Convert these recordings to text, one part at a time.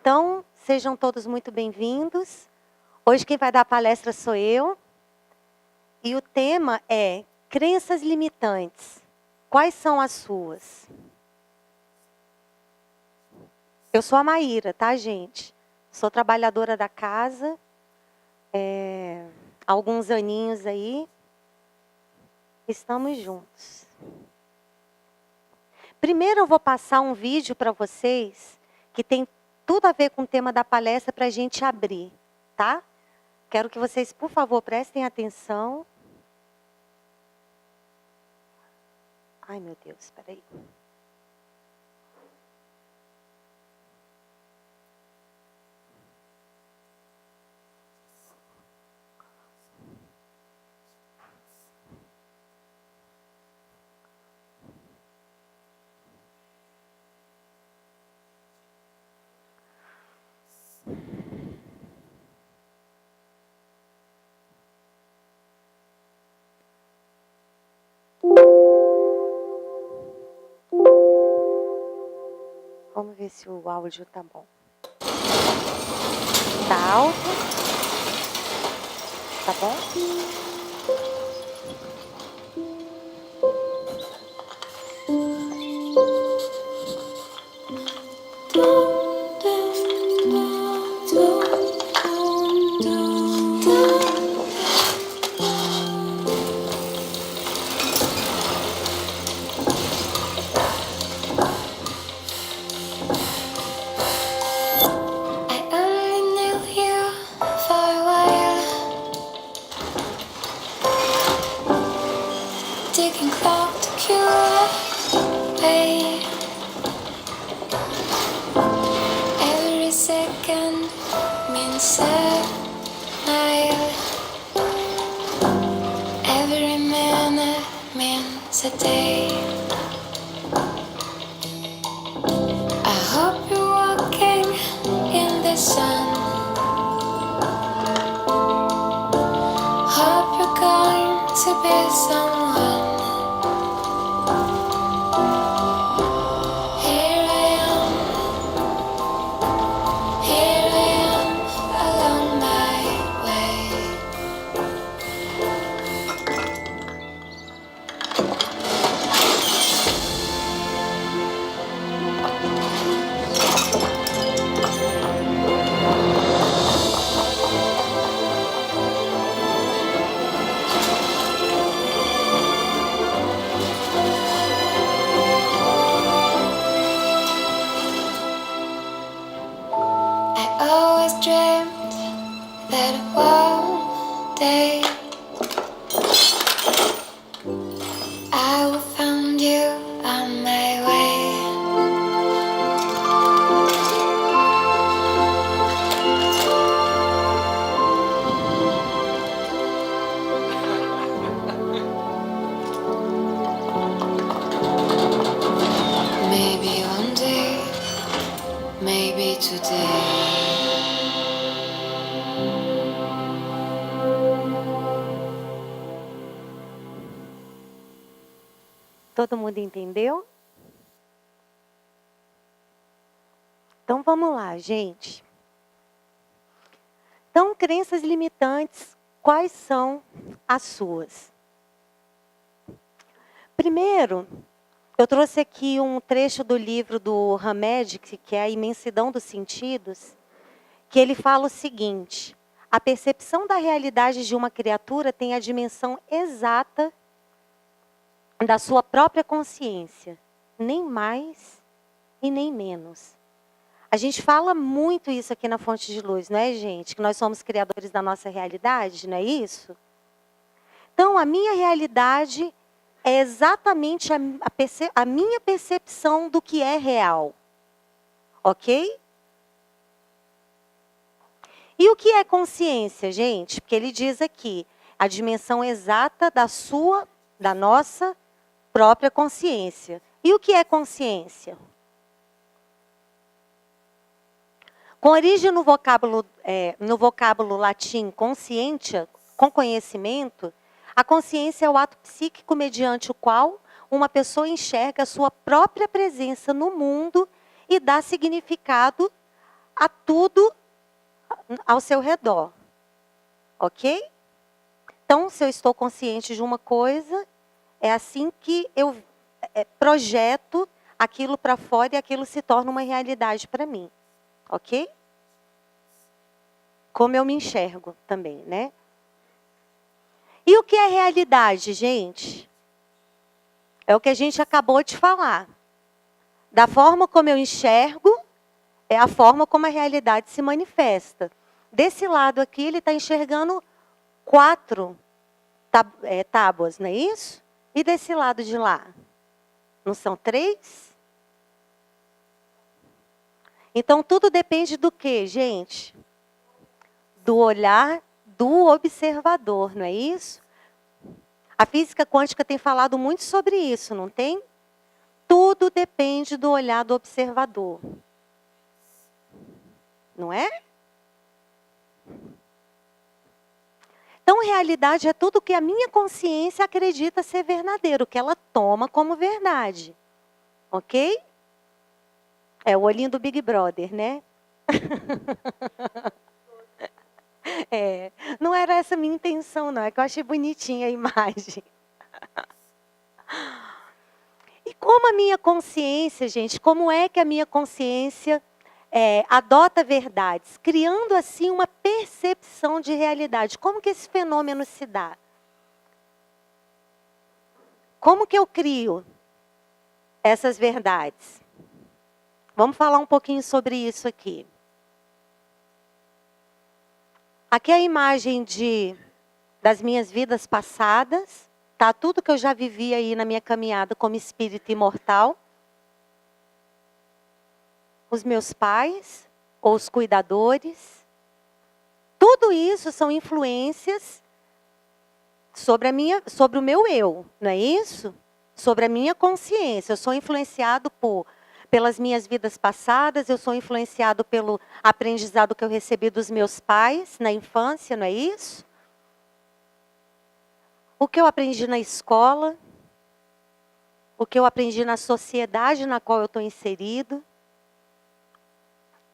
Então, sejam todos muito bem-vindos. Hoje quem vai dar a palestra sou eu. E o tema é crenças limitantes. Quais são as suas? Eu sou a Maíra, tá, gente? Sou trabalhadora da casa. Há alguns aninhos aí. Estamos juntos. Primeiro eu vou passar um vídeo para vocês que tem tudo a ver com o tema da palestra para a gente abrir, tá? Quero que vocês, por favor, prestem atenção. Ai, meu Deus, espera aí. Vamos ver se o áudio tá bom. Tá alto? Tá bom? Todo mundo entendeu? Então vamos lá, gente. Então, crenças limitantes, quais são as suas? Primeiro, eu trouxe aqui um trecho do livro do Hamed, que é A Imensidão dos Sentidos, que ele fala o seguinte: a percepção da realidade de uma criatura tem a dimensão exata da sua própria consciência, nem mais e nem menos. A gente fala muito isso aqui na Fonte de Luz, não é, gente? Que nós somos criadores da nossa realidade, não é isso? Então, a minha realidade é exatamente a minha percepção do que é real. Ok? E o que é consciência, gente? Porque ele diz aqui, a dimensão exata da nossa própria consciência. E o que é consciência? Com origem no vocábulo latim conscientia, com conhecimento, a consciência é o ato psíquico mediante o qual uma pessoa enxerga a sua própria presença no mundo e dá significado a tudo ao seu redor. Ok? Então, se eu estou consciente de uma coisa, é assim que eu projeto aquilo para fora e aquilo se torna uma realidade para mim. Ok? Como eu me enxergo também, né? E o que é realidade, gente? É o que a gente acabou de falar. Da forma como eu enxergo, é a forma como a realidade se manifesta. Desse lado aqui, ele está enxergando 4 tábuas, não é isso? E desse lado de lá? Não são 3? Então, tudo depende do quê, gente? Do olhar do observador, não é isso? A física quântica tem falado muito sobre isso, não tem? Tudo depende do olhar do observador. Não é? Então, realidade é tudo que a minha consciência acredita ser verdadeiro, que ela toma como verdade. Ok? É o olhinho do Big Brother, né? Não era essa a minha intenção, não. É que eu achei bonitinha a imagem. E como a minha consciência, gente, como é que a minha consciência adota verdades? Criando, assim, uma percepção de realidade. Como que esse fenômeno se dá? Como que eu crio essas verdades? Vamos falar um pouquinho sobre isso aqui. Aqui é a imagem das minhas vidas passadas, tá? Tudo que eu já vivi aí na minha caminhada como espírito imortal. Os meus pais, ou os cuidadores. Tudo isso são influências sobre o meu eu, não é isso? Sobre a minha consciência. Eu sou influenciado pelas minhas vidas passadas, eu sou influenciado pelo aprendizado que eu recebi dos meus pais na infância, não é isso? O que eu aprendi na escola, o que eu aprendi na sociedade na qual eu estou inserido.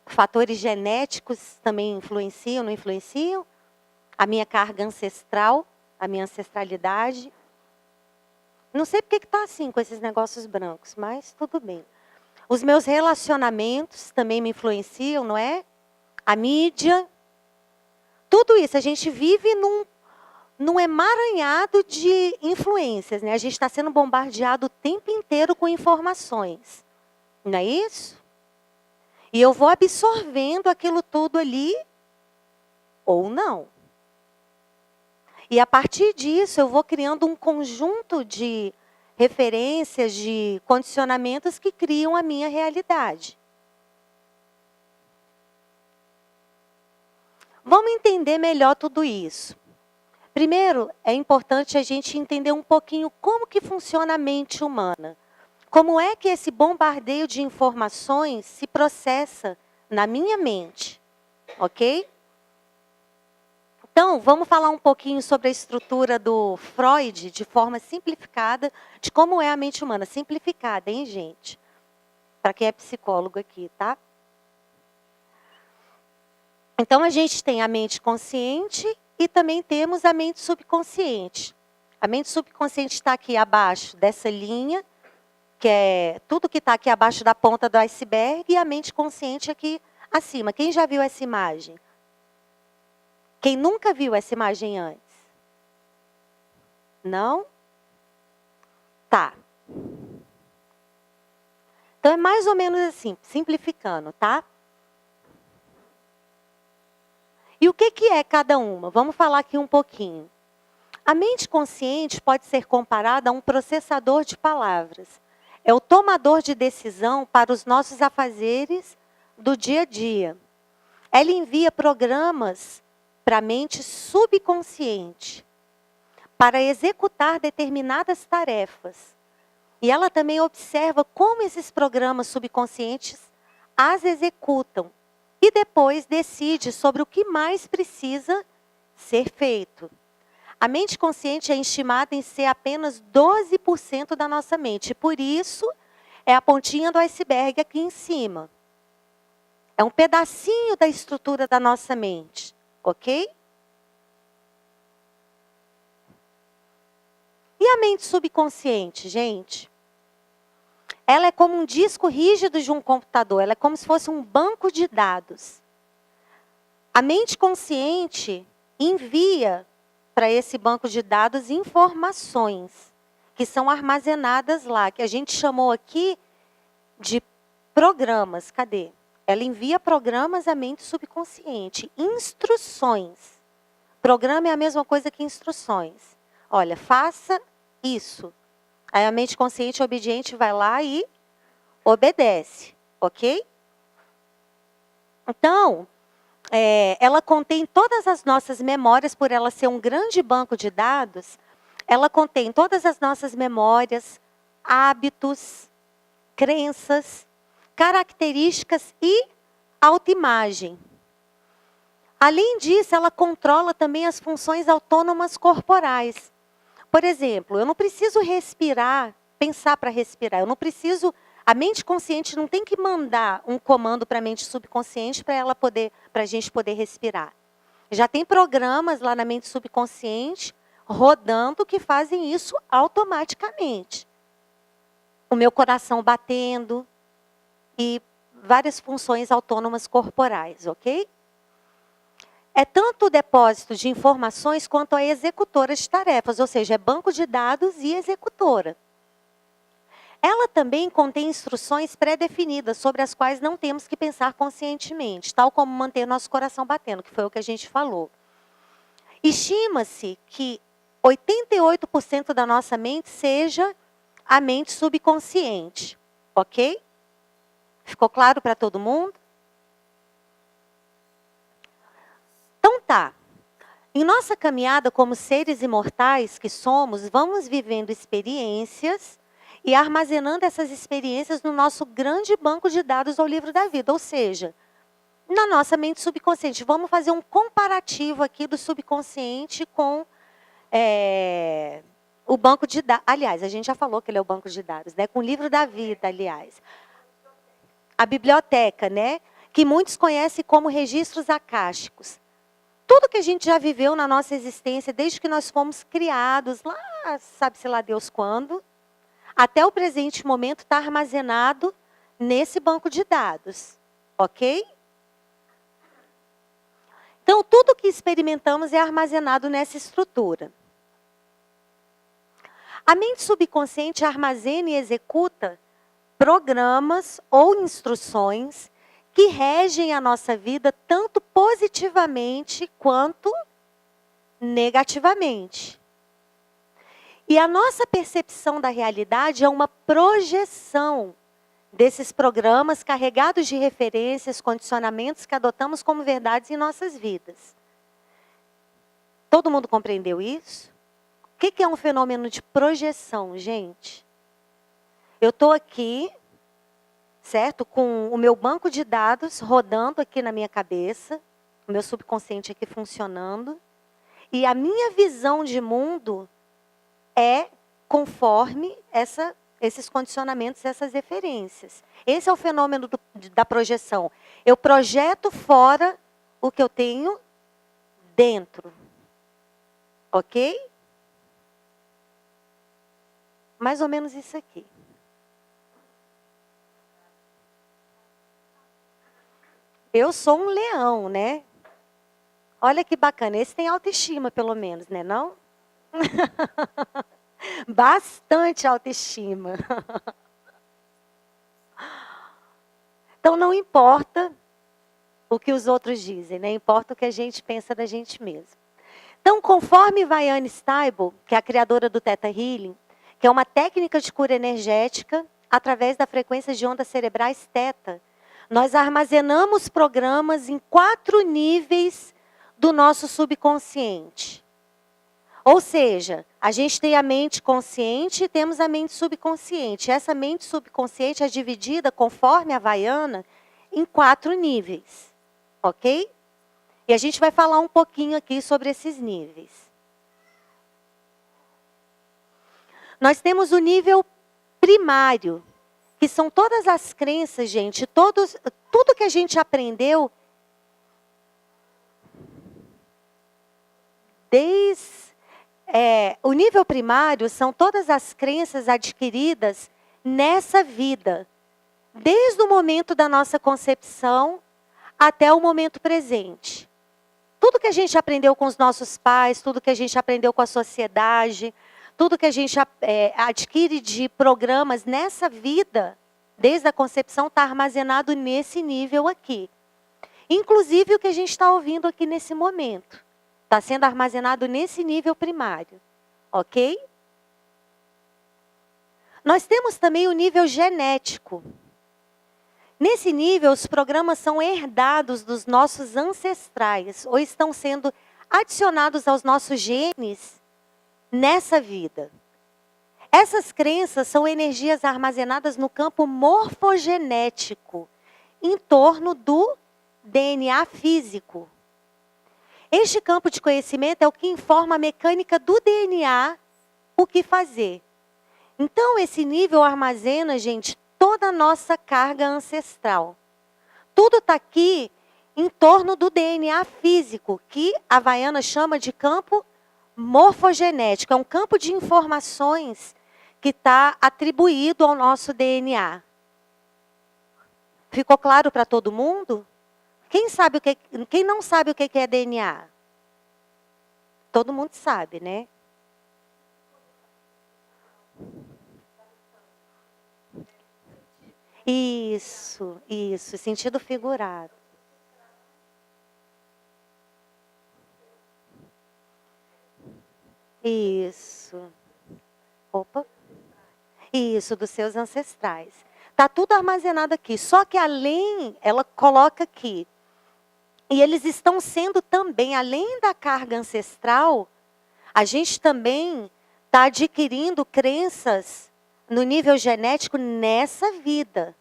Fatores genéticos também influenciam, não influenciam? A minha carga ancestral, a minha ancestralidade. Não sei porque que está assim com esses negócios brancos, mas tudo bem. Os meus relacionamentos também me influenciam, não é? A mídia. Tudo isso, a gente vive num emaranhado de influências, né? A gente está sendo bombardeado o tempo inteiro com informações. Não é isso? E eu vou absorvendo aquilo tudo ali, ou não. E a partir disso, eu vou criando um conjunto de referências, de condicionamentos que criam a minha realidade. Vamos entender melhor tudo isso. Primeiro, é importante a gente entender um pouquinho como que funciona a mente humana. Como é que esse bombardeio de informações se processa na minha mente, ok? Então, vamos falar um pouquinho sobre a estrutura do Freud, de forma simplificada, de como é a mente humana. Simplificada, hein, gente? Para quem é psicólogo aqui, tá? Então, a gente tem a mente consciente e também temos a mente subconsciente. A mente subconsciente está aqui abaixo dessa linha, que é tudo que está aqui abaixo da ponta do iceberg, e a mente consciente aqui acima. Quem já viu essa imagem? Quem nunca viu essa imagem antes? Não? Tá. Então é mais ou menos assim, simplificando, tá? E o que é cada uma? Vamos falar aqui um pouquinho. A mente consciente pode ser comparada a um processador de palavras. É o tomador de decisão para os nossos afazeres do dia a dia. Ela envia programas para a mente subconsciente, para executar determinadas tarefas. E ela também observa como esses programas subconscientes as executam. E depois decide sobre o que mais precisa ser feito. A mente consciente é estimada em ser apenas 12% da nossa mente. Por isso, é a pontinha do iceberg aqui em cima. É um pedacinho da estrutura da nossa mente, ok? E a mente subconsciente, gente? Ela é como um disco rígido de um computador, ela é como se fosse um banco de dados. A mente consciente envia para esse banco de dados informações que são armazenadas lá, que a gente chamou aqui de programas. Cadê? Ela envia programas à mente subconsciente, instruções. Programa é a mesma coisa que instruções. Olha, faça isso. Aí a mente consciente obediente vai lá e obedece, ok? Então, ela contém todas as nossas memórias, por ela ser um grande banco de dados, ela contém todas as nossas memórias, hábitos, crenças, características e autoimagem. Além disso, ela controla também as funções autônomas corporais. Por exemplo, eu não preciso respirar, pensar para respirar. Eu não preciso, a mente consciente não tem que mandar um comando para a mente subconsciente para a gente poder respirar. Já tem programas lá na mente subconsciente rodando que fazem isso automaticamente. O meu coração batendo e várias funções autônomas corporais, ok? É tanto o depósito de informações quanto a executora de tarefas, ou seja, é banco de dados e executora. Ela também contém instruções pré-definidas sobre as quais não temos que pensar conscientemente, tal como manter nosso coração batendo, que foi o que a gente falou. Estima-se que 88% da nossa mente seja a mente subconsciente, ok? Ficou claro para todo mundo? Então tá. Em nossa caminhada como seres imortais que somos, vamos vivendo experiências e armazenando essas experiências no nosso grande banco de dados ao livro da vida. Ou seja, na nossa mente subconsciente. Vamos fazer um comparativo aqui do subconsciente com o banco de dados. Aliás, a gente já falou que ele é o banco de dados, né? Com o livro da vida, aliás. A biblioteca, né? Que muitos conhecem como registros acásticos. Tudo que a gente já viveu na nossa existência, desde que nós fomos criados, lá, sabe-se lá Deus quando, até o presente momento está armazenado nesse banco de dados, ok? Então, tudo que experimentamos é armazenado nessa estrutura. A mente subconsciente armazena e executa programas ou instruções que regem a nossa vida tanto positivamente quanto negativamente. E a nossa percepção da realidade é uma projeção desses programas carregados de referências, condicionamentos que adotamos como verdades em nossas vidas. Todo mundo compreendeu isso? O que é um fenômeno de projeção, gente? Eu estou aqui, certo? Com o meu banco de dados rodando aqui na minha cabeça, o meu subconsciente aqui funcionando, e a minha visão de mundo é conforme esses condicionamentos, essas referências. Esse é o fenômeno da projeção. Eu projeto fora o que eu tenho dentro. Ok? Mais ou menos isso aqui. Eu sou um leão, né? Olha que bacana. Esse tem autoestima, pelo menos, né? Não? Bastante autoestima. Então, não importa o que os outros dizem, né? Importa o que a gente pensa da gente mesmo. Então, conforme Vianney Stibel, que é a criadora do Theta Healing, que é uma técnica de cura energética através da frequência de ondas cerebrais θ, nós armazenamos programas em 4 níveis do nosso subconsciente. Ou seja, a gente tem a mente consciente e temos a mente subconsciente. Essa mente subconsciente é dividida, conforme a Havaiana, em 4 níveis. Ok? E a gente vai falar um pouquinho aqui sobre esses níveis. Nós temos o nível primário, que são todas as crenças, gente, tudo que a gente aprendeu o nível primário são todas as crenças adquiridas nessa vida, desde o momento da nossa concepção até o momento presente. Tudo que a gente aprendeu com os nossos pais, tudo que a gente aprendeu com a sociedade, tudo que a gente adquire de programas nessa vida, desde a concepção, está armazenado nesse nível aqui. Inclusive o que a gente está ouvindo aqui nesse momento. Está sendo armazenado nesse nível primário. Ok? Nós temos também o nível genético. Nesse nível, os programas são herdados dos nossos ancestrais, ou estão sendo adicionados aos nossos genes nessa vida. Essas crenças são energias armazenadas no campo morfogenético, em torno do DNA físico. Este campo de conhecimento é o que informa a mecânica do DNA, o que fazer. Então, esse nível armazena, gente, toda a nossa carga ancestral. Tudo está aqui em torno do DNA físico, que a Havaiana chama de campo morfogenético. É um campo de informações que está atribuído ao nosso DNA. Ficou claro para todo mundo? Quem não sabe o que é DNA? Todo mundo sabe, né? Isso, sentido figurado. Isso. Opa. Isso, dos seus ancestrais. Está tudo armazenado aqui. Só que além, ela coloca aqui. E eles estão sendo também, além da carga ancestral, a gente também está adquirindo crenças no nível genético nessa vida.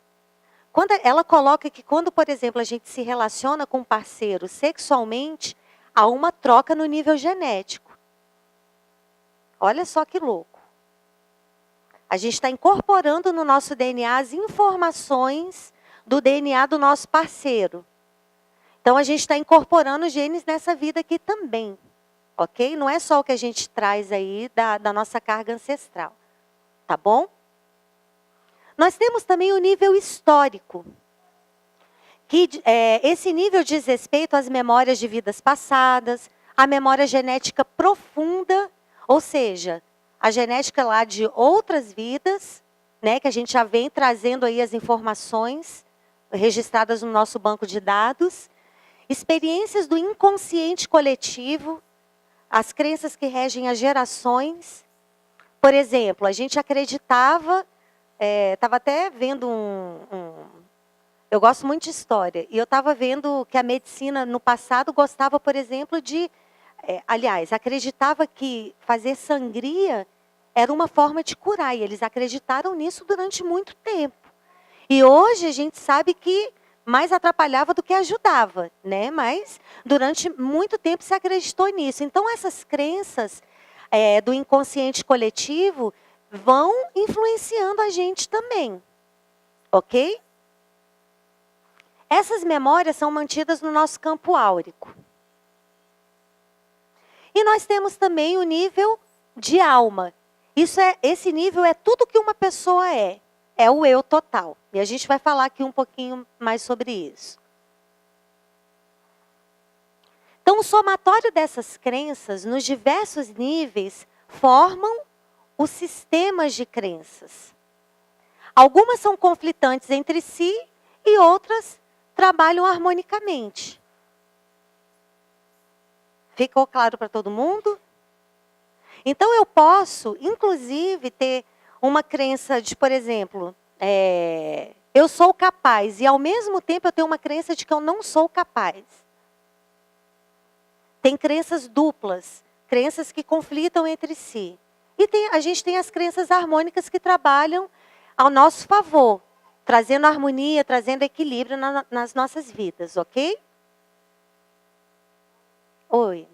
Quando ela coloca que quando, por exemplo, a gente se relaciona com um parceiro sexualmente, há uma troca no nível genético. Olha só que louco. A gente está incorporando no nosso DNA as informações do DNA do nosso parceiro. Então, a gente está incorporando genes nessa vida aqui também. Ok? Não é só o que a gente traz aí da nossa carga ancestral. Tá bom? Nós temos também o nível histórico. Esse nível diz respeito às memórias de vidas passadas, à memória genética profunda, ou seja, a genética lá de outras vidas, né, que a gente já vem trazendo aí as informações registradas no nosso banco de dados, experiências do inconsciente coletivo, as crenças que regem as gerações. Por exemplo, a gente acreditava, estava até vendo eu gosto muito de história, e eu estava vendo que a medicina no passado gostava, por exemplo, aliás, acreditava que fazer sangria era uma forma de curar, e eles acreditaram nisso durante muito tempo. E hoje a gente sabe que mais atrapalhava do que ajudava, né? Mas durante muito tempo se acreditou nisso. Então essas crenças do inconsciente coletivo vão influenciando a gente também, ok? Essas memórias são mantidas no nosso campo áurico. E nós temos também o nível de alma. Esse nível é tudo que uma pessoa é. É o eu total. E a gente vai falar aqui um pouquinho mais sobre isso. Então, o somatório dessas crenças, nos diversos níveis, formam os sistemas de crenças. Algumas são conflitantes entre si e outras trabalham harmonicamente. Ficou claro para todo mundo? Então, eu posso, inclusive, ter uma crença de, por exemplo, eu sou capaz, e ao mesmo tempo eu tenho uma crença de que eu não sou capaz. Tem crenças duplas, crenças que conflitam entre si. E a gente tem as crenças harmônicas que trabalham ao nosso favor, trazendo harmonia, trazendo equilíbrio nas nossas vidas, ok? Oi.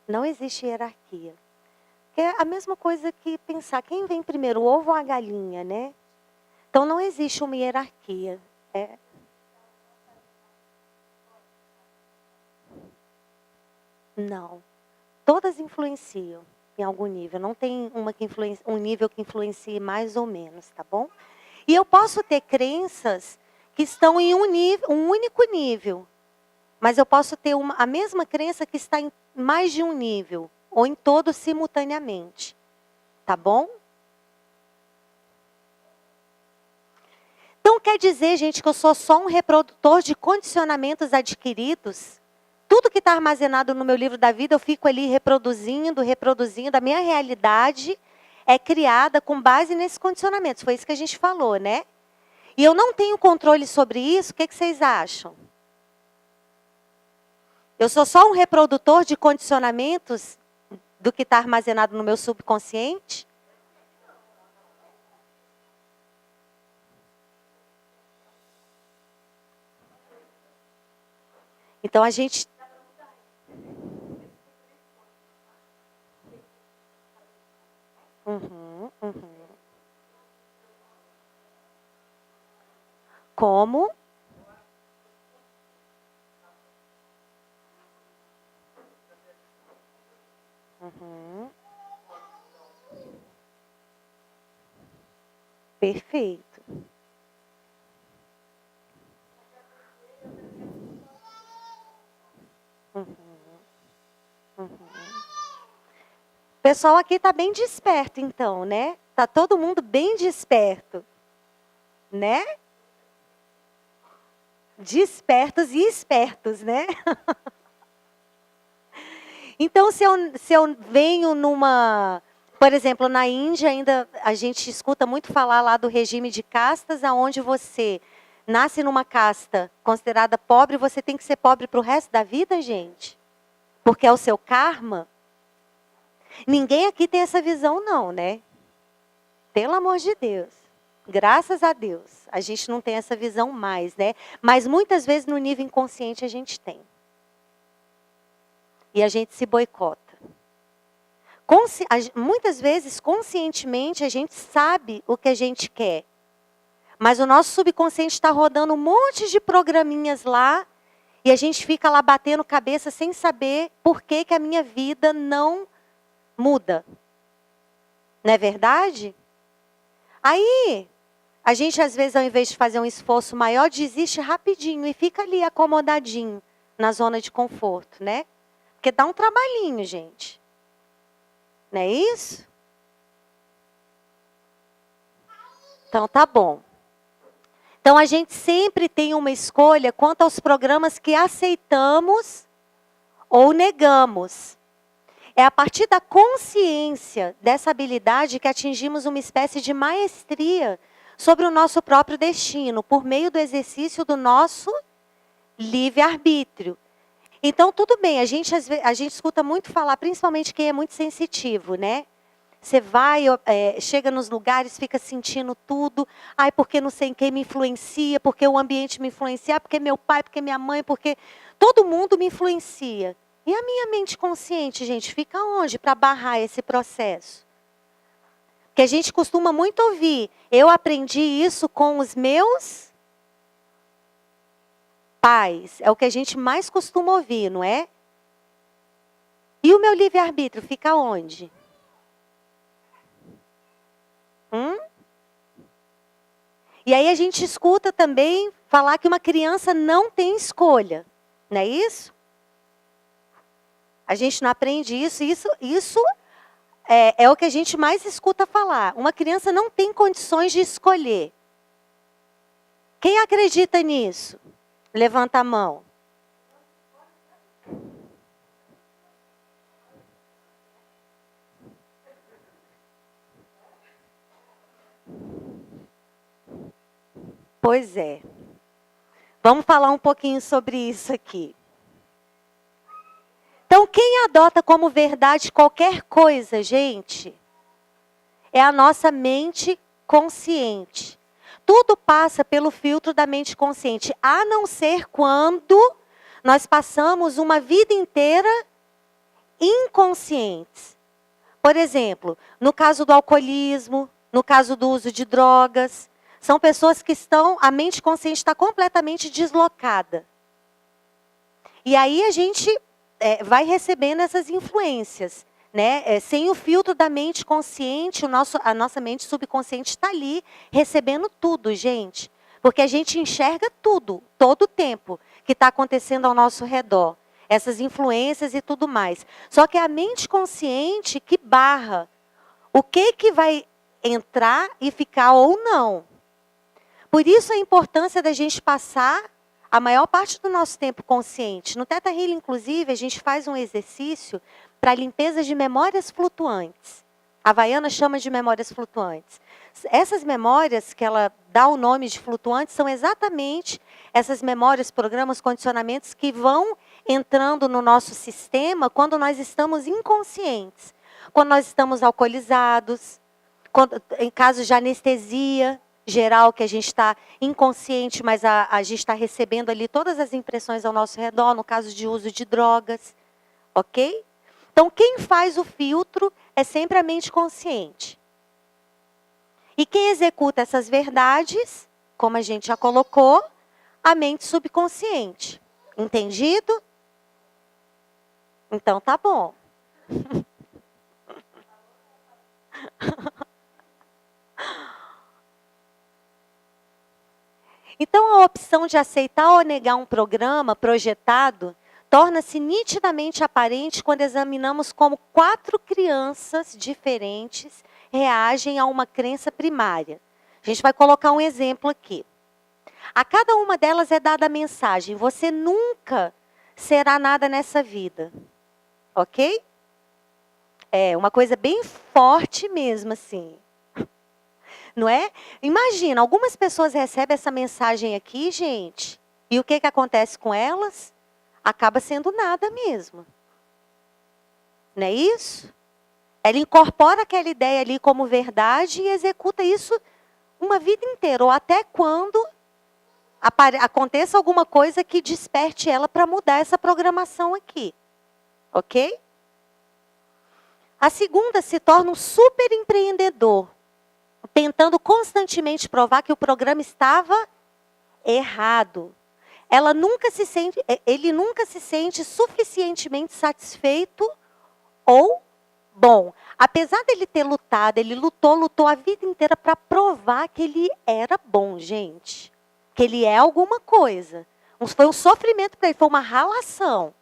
Não existe hierarquia. Que é a mesma coisa que pensar quem vem primeiro, o ovo ou a galinha, né? Então não existe uma hierarquia. Não. Todas influenciam em algum nível. Não tem um nível que influencie mais ou menos, tá bom? E eu posso ter crenças que estão em um único nível. Mas eu posso ter a mesma crença que está em mais de um nível. Ou em todos simultaneamente. Tá bom? Então quer dizer, gente, que eu sou só um reprodutor de condicionamentos adquiridos? Tudo que está armazenado no meu livro da vida, eu fico ali reproduzindo. A minha realidade é criada com base nesses condicionamentos. Foi isso que a gente falou, né? E eu não tenho controle sobre isso, o que vocês acham? Eu sou só um reprodutor de condicionamentos do que está armazenado no meu subconsciente? Então a gente... Como? Perfeito. O pessoal aqui está bem desperto, então, né? Está todo mundo bem desperto, né? Despertos e espertos, né? Então, se eu venho numa... Por exemplo, na Índia, ainda a gente escuta muito falar lá do regime de castas, onde você nasce numa casta considerada pobre, você tem que ser pobre para o resto da vida, gente? Porque é o seu karma? Ninguém aqui tem essa visão, não, né? Pelo amor de Deus. Graças a Deus. A gente não tem essa visão mais, né? Mas muitas vezes no nível inconsciente a gente tem. E a gente se boicota. Muitas vezes, conscientemente, a gente sabe o que a gente quer. Mas o nosso subconsciente está rodando um monte de programinhas lá. E a gente fica lá batendo cabeça sem saber por que a minha vida não muda. Não é verdade? Aí, a gente às vezes, ao invés de fazer um esforço maior, desiste rapidinho e fica ali acomodadinho na zona de conforto, né? Porque dá um trabalhinho, gente. Não é isso? Então tá bom. Então a gente sempre tem uma escolha quanto aos programas que aceitamos ou negamos. É a partir da consciência dessa habilidade que atingimos uma espécie de maestria sobre o nosso próprio destino, por meio do exercício do nosso livre-arbítrio. Então, tudo bem, a gente escuta muito falar, principalmente quem é muito sensitivo, né? Você vai, chega nos lugares, fica sentindo tudo. Ai, porque não sei quem me influencia, porque o ambiente me influencia, porque meu pai, porque minha mãe, porque todo mundo me influencia. E a minha mente consciente, gente, fica onde para barrar esse processo? Porque a gente costuma muito ouvir. Eu aprendi isso com os meus pais. É o que a gente mais costuma ouvir, não é? E o meu livre-arbítrio fica onde? E aí a gente escuta também falar que uma criança não tem escolha. Não é isso? A gente não aprende isso. Isso é o que a gente mais escuta falar. Uma criança não tem condições de escolher. Quem acredita nisso? Levanta a mão. Pois é. Vamos falar um pouquinho sobre isso aqui. Então, quem adota como verdade qualquer coisa, gente, é a nossa mente consciente. Tudo passa pelo filtro da mente consciente, a não ser quando nós passamos uma vida inteira inconscientes. Por exemplo, no caso do alcoolismo, no caso do uso de drogas, são pessoas que a mente consciente está completamente deslocada. E aí a gente vai recebendo essas influências, né? Sem o filtro da mente consciente, a nossa mente subconsciente está ali recebendo tudo, gente. Porque a gente enxerga tudo, todo o tempo, que está acontecendo ao nosso redor. Essas influências e tudo mais. Só que é a mente consciente que barra o que vai entrar e ficar ou não. Por isso a importância da gente passar a maior parte do nosso tempo consciente. No Theta Healing, inclusive, a gente faz um exercício para limpeza de memórias flutuantes. A Havaiana chama de memórias flutuantes. Essas memórias que ela dá o nome de flutuantes são exatamente essas memórias, programas, condicionamentos que vão entrando no nosso sistema quando nós estamos inconscientes. Quando nós estamos alcoolizados, em caso de anestesia geral, que a gente está inconsciente, mas a gente está recebendo ali todas as impressões ao nosso redor, no caso de uso de drogas, ok? Então, quem faz o filtro é sempre a mente consciente. E quem executa essas verdades, como a gente já colocou, a mente subconsciente. Entendido? Então, tá bom. Então, a opção de aceitar ou negar um programa projetado torna-se nitidamente aparente quando examinamos como 4 crianças diferentes reagem a uma crença primária. A gente vai colocar um exemplo aqui. A cada uma delas é dada a mensagem: você nunca será nada nessa vida. Ok? É uma coisa bem forte mesmo, assim. Não é? Imagina, algumas pessoas recebem essa mensagem aqui, gente, e o que acontece com elas? Acaba sendo nada mesmo. Não é isso? Ela incorpora aquela ideia ali como verdade e executa isso uma vida inteira, ou até quando aconteça alguma coisa que desperte ela para mudar essa programação aqui. Ok? A segunda se torna um super empreendedor, tentando constantemente provar que o programa estava errado. Ele nunca se sente suficientemente satisfeito ou bom. Apesar dele ter lutado, ele lutou a vida inteira para provar que ele era bom, gente. Que ele é alguma coisa. Foi um sofrimento para ele, foi uma ralação.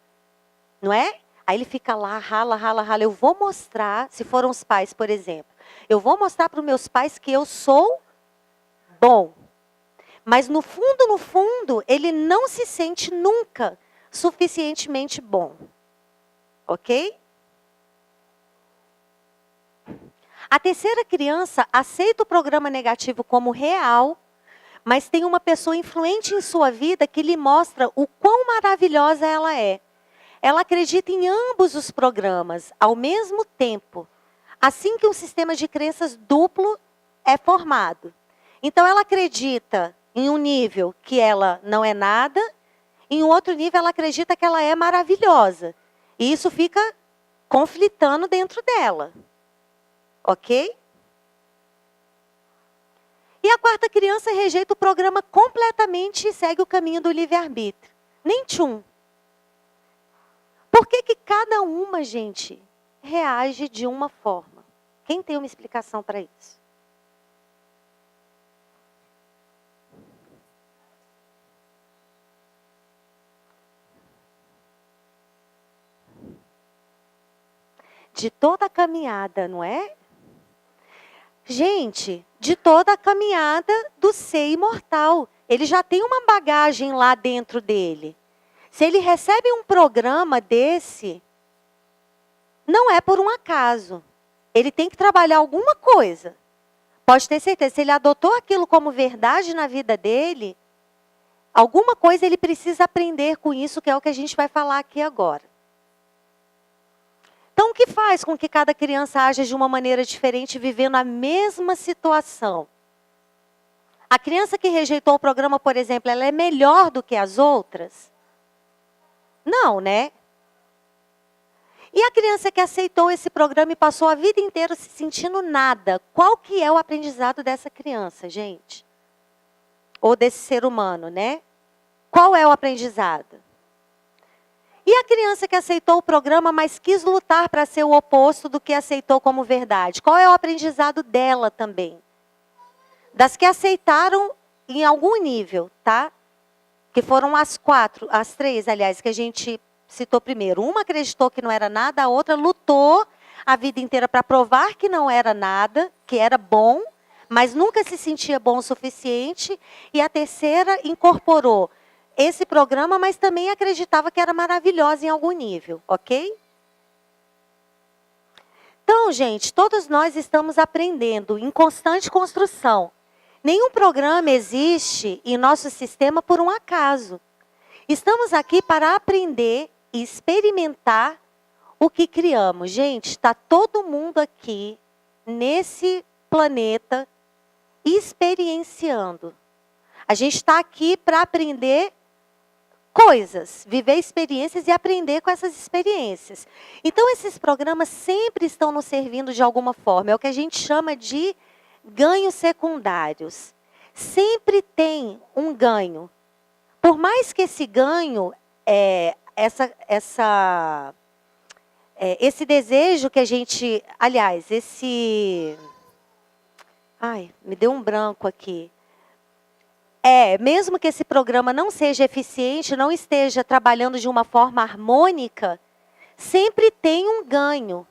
Não é? Aí ele fica lá, rala. Eu vou mostrar, se foram os pais, por exemplo. Eu vou mostrar para os meus pais que eu sou bom. Mas no fundo, ele não se sente nunca suficientemente bom. Ok? A terceira criança aceita o programa negativo como real, mas tem uma pessoa influente em sua vida que lhe mostra o quão maravilhosa ela é. Ela acredita em ambos os programas ao mesmo tempo. Assim que um sistema de crenças duplo é formado. Então, ela acredita em um nível que ela não é nada, em um outro nível ela acredita que ela é maravilhosa. E isso fica conflitando dentro dela. Ok? E a quarta criança rejeita o programa completamente e segue o caminho do livre-arbítrio. Nem tchum. Por que cada uma, gente, reage de uma forma? Quem tem uma explicação para isso? De toda a caminhada, não é? Gente, de toda a caminhada do ser imortal. Ele já tem uma bagagem lá dentro dele. Se ele recebe um programa desse, não é por um acaso. Ele tem que trabalhar alguma coisa. Pode ter certeza, se ele adotou aquilo como verdade na vida dele, alguma coisa ele precisa aprender com isso, que é o que a gente vai falar aqui agora. Então, o que faz com que cada criança aja de uma maneira diferente, vivendo a mesma situação? A criança que rejeitou o programa, por exemplo, ela é melhor do que as outras? Não, né? E a criança que aceitou esse programa e passou a vida inteira se sentindo nada, qual que é o aprendizado dessa criança, gente? Ou desse ser humano, né? Qual é o aprendizado? E a criança que aceitou o programa, mas quis lutar para ser o oposto do que aceitou como verdade? Qual é o aprendizado dela também? Das que aceitaram em algum nível, tá? Que foram as três, aliás, que a gente citou primeiro. Uma acreditou que não era nada, a outra lutou a vida inteira para provar que não era nada, que era bom, mas nunca se sentia bom o suficiente. E a terceira incorporou esse programa, mas também acreditava que era maravilhosa em algum nível, ok? Então, gente, todos nós estamos aprendendo em constante construção. Nenhum programa existe em nosso sistema por um acaso. Estamos aqui para aprender e experimentar o que criamos. Gente, está todo mundo aqui, nesse planeta, experienciando. A gente está aqui para aprender coisas, viver experiências e aprender com essas experiências. Então, esses programas sempre estão nos servindo de alguma forma. É o que a gente chama de ganhos secundários. Sempre tem um ganho. Por mais que esse ganho, esse desejo que a gente, aliás, me deu um branco aqui. Mesmo que esse programa não seja eficiente, não esteja trabalhando de uma forma harmônica, sempre tem um ganho.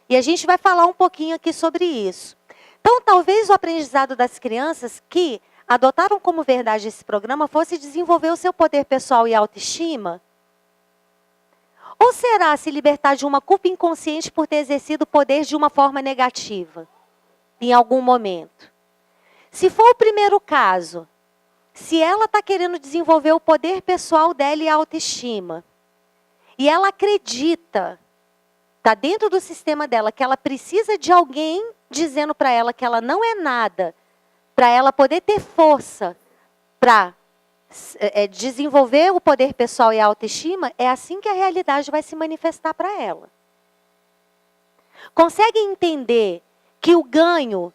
E a gente vai falar um pouquinho aqui sobre isso. Então, talvez o aprendizado das crianças que adotaram como verdade esse programa fosse desenvolver o seu poder pessoal e autoestima? Ou será se libertar de uma culpa inconsciente por ter exercido o poder de uma forma negativa, em algum momento? Se for o primeiro caso, se ela está querendo desenvolver o poder pessoal dela e a autoestima, e ela acredita, está dentro do sistema dela, que ela precisa de alguém dizendo para ela que ela não é nada, para ela poder ter força para desenvolver o poder pessoal e a autoestima, é assim que a realidade vai se manifestar para ela. Conseguem entender que o ganho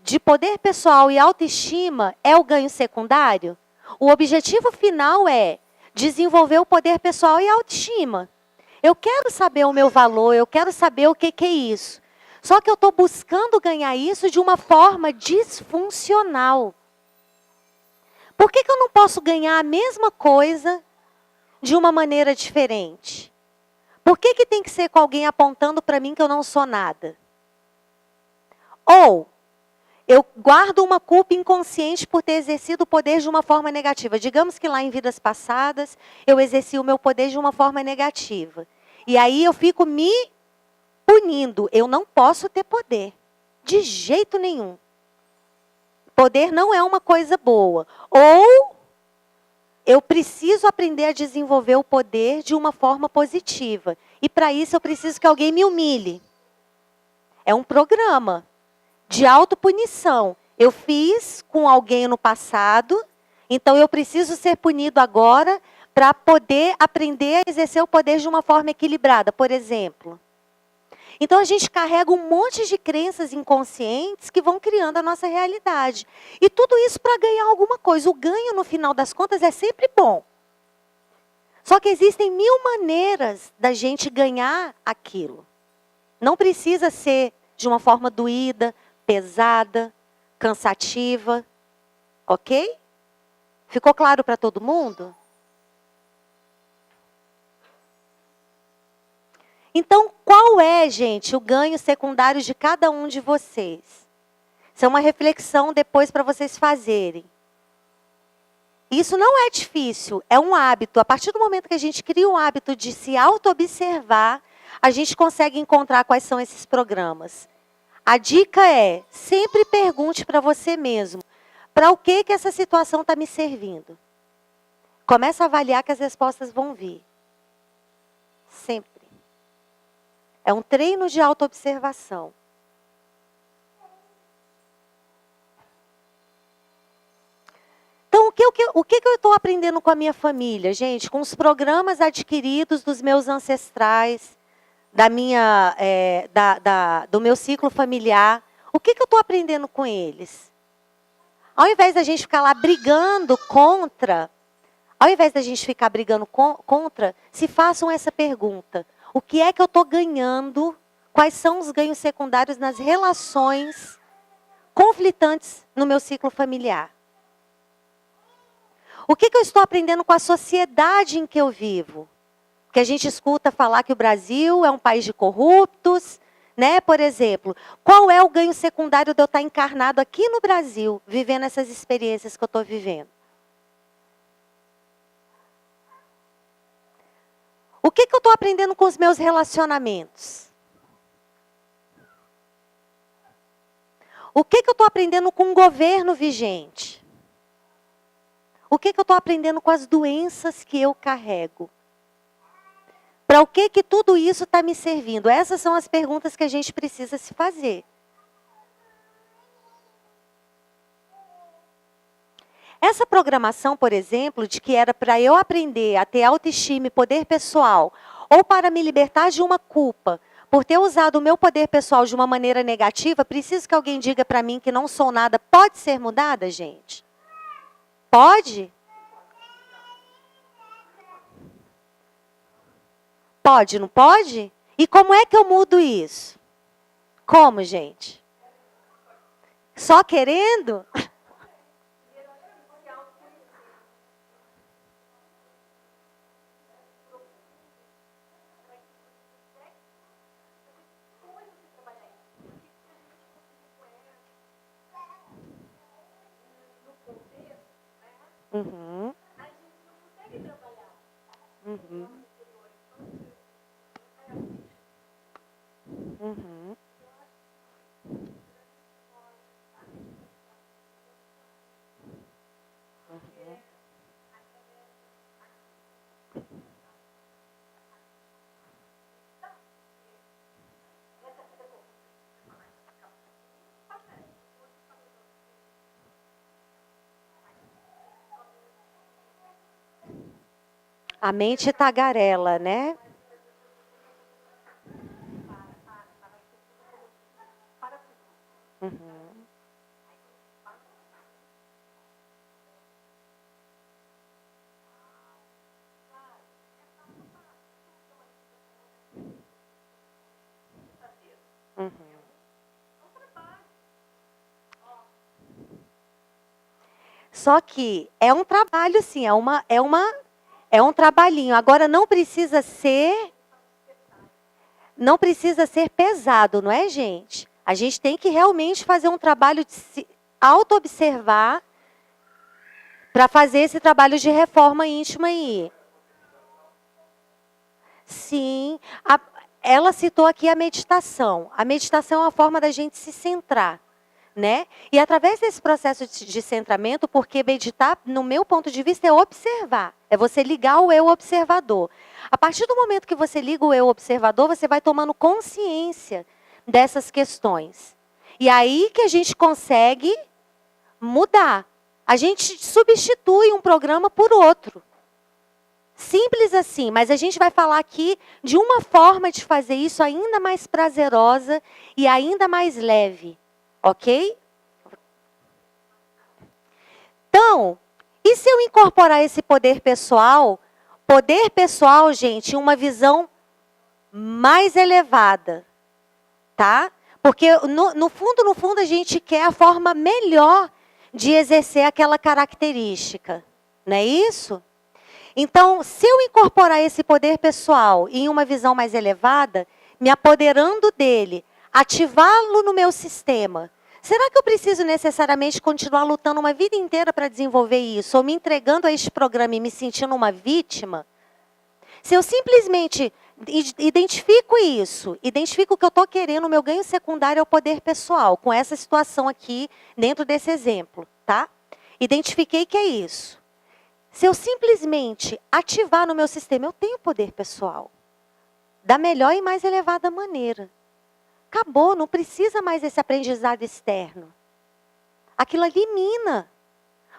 de poder pessoal e autoestima é o ganho secundário? O objetivo final é desenvolver o poder pessoal e a autoestima. Eu quero saber o meu valor, eu quero saber o que é isso. Só que eu estou buscando ganhar isso de uma forma disfuncional. Por que eu não posso ganhar a mesma coisa de uma maneira diferente? Por que tem que ser com alguém apontando para mim que eu não sou nada? Ou eu guardo uma culpa inconsciente por ter exercido o poder de uma forma negativa. Digamos que lá em vidas passadas, eu exerci o meu poder de uma forma negativa. E aí eu fico me punindo. Eu não posso ter poder. De jeito nenhum. Poder não é uma coisa boa. Ou eu preciso aprender a desenvolver o poder de uma forma positiva. E para isso eu preciso que alguém me humilhe. É um programa de autopunição. Eu fiz com alguém no passado, então eu preciso ser punido agora para poder aprender a exercer o poder de uma forma equilibrada, por exemplo. Então a gente carrega um monte de crenças inconscientes que vão criando a nossa realidade. E tudo isso para ganhar alguma coisa. O ganho, no final das contas, é sempre bom. Só que existem 1000 maneiras da gente ganhar aquilo. Não precisa ser de uma forma doída, pesada, cansativa. Ok? Ficou claro para todo mundo? Então, qual é, gente, o ganho secundário de cada um de vocês? Isso é uma reflexão depois para vocês fazerem. Isso não é difícil, é um hábito. A partir do momento que a gente cria um hábito de se auto-observar, a gente consegue encontrar quais são esses programas. A dica é, sempre pergunte para você mesmo, para o que essa situação está me servindo? Começa a avaliar que as respostas vão vir. Sempre. É um treino de autoobservação. Então, o que eu estou aprendendo com a minha família, gente? Com os programas adquiridos dos meus ancestrais, do meu ciclo familiar. O que eu estou aprendendo com eles? Ao invés da gente ficar lá brigando contra, se façam essa pergunta. O que é que eu estou ganhando? Quais são os ganhos secundários nas relações conflitantes no meu ciclo familiar? O que eu estou aprendendo com a sociedade em que eu vivo? Porque a gente escuta falar que o Brasil é um país de corruptos, né? Por exemplo, qual é o ganho secundário de eu estar encarnado aqui no Brasil, vivendo essas experiências que eu estou vivendo? O que eu estou aprendendo com os meus relacionamentos? O que eu estou aprendendo com o governo vigente? O que eu estou aprendendo com as doenças que eu carrego? Para o que tudo isso está me servindo? Essas são as perguntas que a gente precisa se fazer. Essa programação, por exemplo, de que era para eu aprender a ter autoestima e poder pessoal, ou para me libertar de uma culpa, por ter usado o meu poder pessoal de uma maneira negativa, preciso que alguém diga para mim que não sou nada, pode ser mudada, gente? Pode? Pode, não pode? E como é que eu mudo isso? Como, gente? Só querendo? Uhum. Uhum. Uhum. A mente tagarela, né? Uhum. Uhum. Só que é um trabalho, sim, é um trabalhinho. Agora não precisa ser pesado, não é, gente? A gente tem que realmente fazer um trabalho de se auto-observar para fazer esse trabalho de reforma íntima aí. Sim, ela citou aqui a meditação. A meditação é uma forma da gente se centrar, né? E através desse processo de centramento, porque meditar, no meu ponto de vista, é observar. É você ligar o eu observador. A partir do momento que você liga o eu observador, você vai tomando consciência dessas questões. E aí que a gente consegue mudar. A gente substitui um programa por outro. Simples assim, mas a gente vai falar aqui de uma forma de fazer isso ainda mais prazerosa e ainda mais leve, ok? Então, e se eu incorporar esse poder pessoal, gente, uma visão mais elevada, tá? Porque no fundo, a gente quer a forma melhor de exercer aquela característica, não é isso? Então, se eu incorporar esse poder pessoal em uma visão mais elevada, me apoderando dele, ativá-lo no meu sistema, será que eu preciso necessariamente continuar lutando uma vida inteira para desenvolver isso? Ou me entregando a este programa e me sentindo uma vítima? Se eu simplesmente identifico isso, identifico que eu estou querendo, o meu ganho secundário é o poder pessoal, com essa situação aqui, dentro desse exemplo, tá? Identifiquei que é isso. Se eu simplesmente ativar no meu sistema, eu tenho poder pessoal. Da melhor e mais elevada maneira. Acabou, não precisa mais desse aprendizado externo. Aquilo elimina.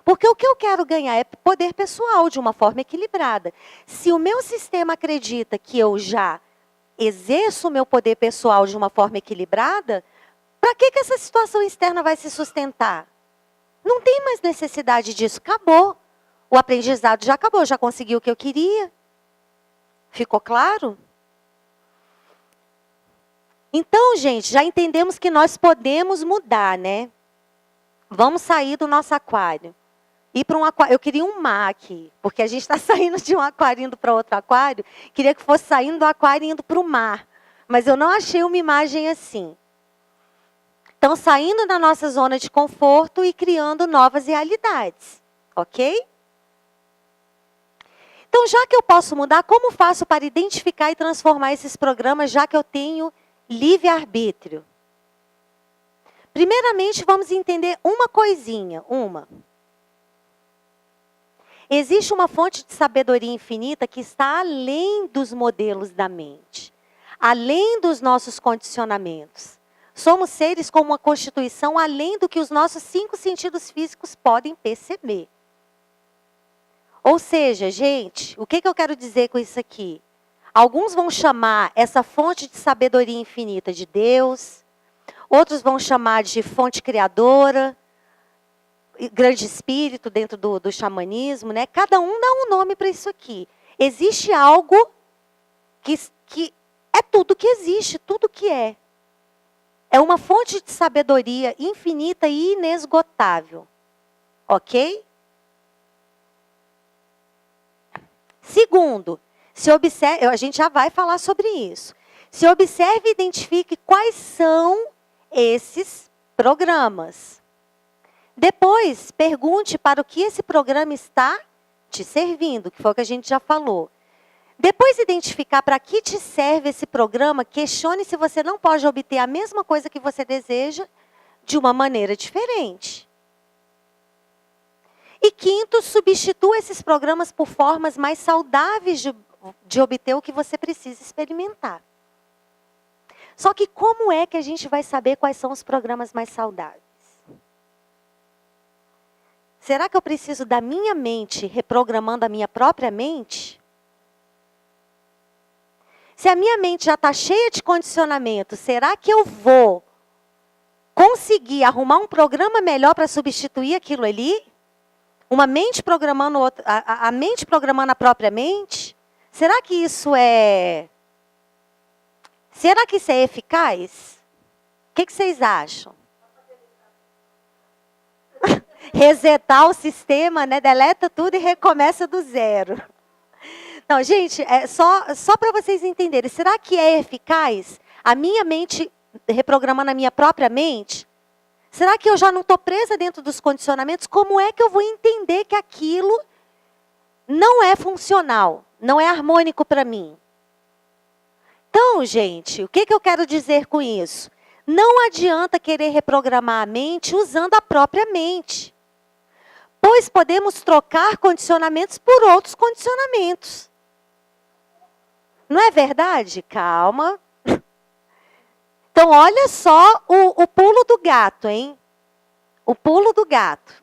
Porque o que eu quero ganhar é poder pessoal de uma forma equilibrada. Se o meu sistema acredita que eu já exerço o meu poder pessoal de uma forma equilibrada, para que essa situação externa vai se sustentar? Não tem mais necessidade disso, acabou. O aprendizado já acabou, já consegui o que eu queria. Ficou claro? Então, gente, já entendemos que nós podemos mudar, né? Vamos sair do nosso aquário. Ir para um aquário. Eu queria um mar aqui, porque a gente está saindo de um aquário indo para outro aquário. Queria que fosse saindo do aquário e indo para o mar. Mas eu não achei uma imagem assim. Então, saindo da nossa zona de conforto e criando novas realidades. Ok? Então, já que eu posso mudar, como faço para identificar e transformar esses programas, já que eu tenho livre-arbítrio? Primeiramente, vamos entender uma coisinha, Existe uma fonte de sabedoria infinita que está além dos modelos da mente, além dos nossos condicionamentos. Somos seres com uma constituição além do que os nossos 5 sentidos físicos podem perceber. Ou seja, gente, o que eu quero dizer com isso aqui? Alguns vão chamar essa fonte de sabedoria infinita de Deus, outros vão chamar de fonte criadora, grande espírito dentro do xamanismo, né? Cada um dá um nome para isso aqui. Existe algo que é tudo que existe, tudo que é. É uma fonte de sabedoria infinita e inesgotável. Ok? Segundo, se observe, a gente já vai falar sobre isso. Se observe e identifique quais são esses programas. Depois, pergunte para o que esse programa está te servindo, que foi o que a gente já falou. Depois de identificar para que te serve esse programa, questione se você não pode obter a mesma coisa que você deseja de uma maneira diferente. E quinto, substitua esses programas por formas mais saudáveis de obter o que você precisa experimentar. Só que como é que a gente vai saber quais são os programas mais saudáveis? Será que eu preciso da minha mente reprogramando a minha própria mente? Se a minha mente já está cheia de condicionamento, será que eu vou conseguir arrumar um programa melhor para substituir aquilo ali? Uma mente programando a mente programando a própria mente? Será que isso é eficaz? O que vocês acham? Resetar o sistema, né? Deleta tudo e recomeça do zero. Não, gente, é só para vocês entenderem. Será que é eficaz a minha mente reprogramando a minha própria mente? Será que eu já não estou presa dentro dos condicionamentos? Como é que eu vou entender que aquilo não é funcional, não é harmônico para mim? Então, gente, o que eu quero dizer com isso? Não adianta querer reprogramar a mente usando a própria mente. Pois podemos trocar condicionamentos por outros condicionamentos. Não é verdade? Calma. Então, olha só o pulo do gato, hein? O pulo do gato.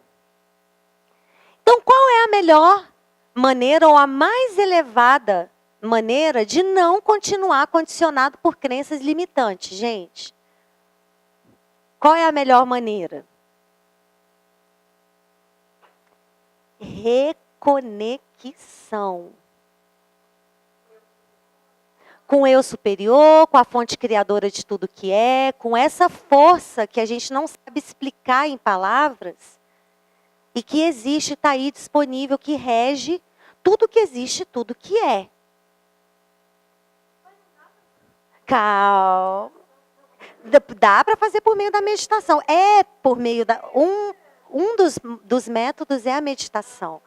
Então, qual é a melhor maneira ou a mais elevada maneira de não continuar condicionado por crenças limitantes, gente? Qual é a melhor maneira? Reconexão. Com o eu superior, com a fonte criadora de tudo que é, com essa força que a gente não sabe explicar em palavras, e que existe, está aí disponível, que rege tudo que existe, tudo que é. Calma. Dá para fazer por meio da meditação. É por meio da... Um dos métodos é a meditação.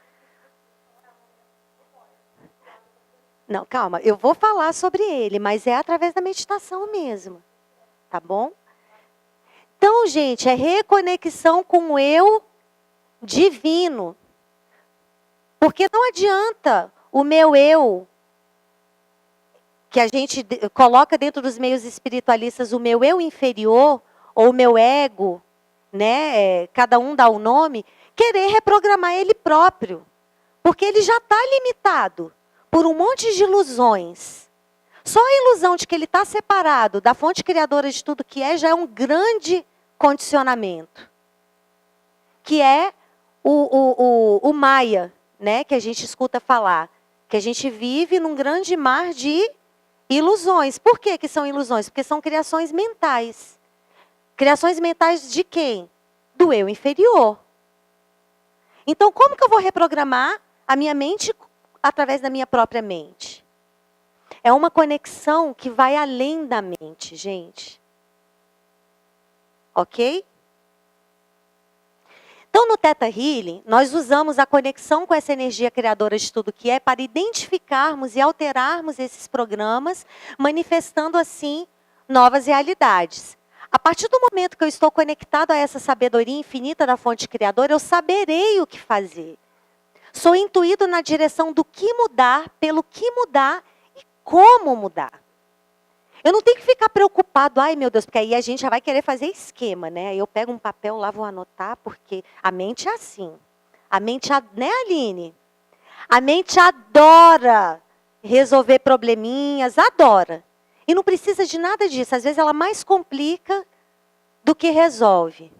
Não, calma, eu vou falar sobre ele, mas é através da meditação mesmo. Tá bom? Então, gente, é reconexão com o eu divino. Porque não adianta o meu eu, que a gente coloca dentro dos meios espiritualistas, o meu eu inferior, ou o meu ego, né? Cada um dá um nome, querer reprogramar ele próprio. Porque ele já está limitado por um monte de ilusões. Só a ilusão de que ele está separado da fonte criadora de tudo que é já é um grande condicionamento. Que é o Maia, né, que a gente escuta falar. Que a gente vive num grande mar de ilusões. Por que são ilusões? Porque são criações mentais. Criações mentais de quem? Do eu inferior. Então, como que eu vou reprogramar a minha mente através da minha própria mente? É uma conexão que vai além da mente, gente. Ok? Então, no Theta Healing, nós usamos a conexão com essa energia criadora de tudo que é para identificarmos e alterarmos esses programas, manifestando assim novas realidades. A partir do momento que eu estou conectado a essa sabedoria infinita da fonte criadora, eu saberei o que fazer. Sou intuído na direção do que mudar, pelo que mudar e como mudar. Eu não tenho que ficar preocupado, ai meu Deus, porque aí a gente já vai querer fazer esquema, né? Aí eu pego um papel lá, vou anotar, porque a mente é assim. A mente, né, Aline? A mente adora resolver probleminhas, adora. E não precisa de nada disso. Às vezes ela mais complica do que resolve.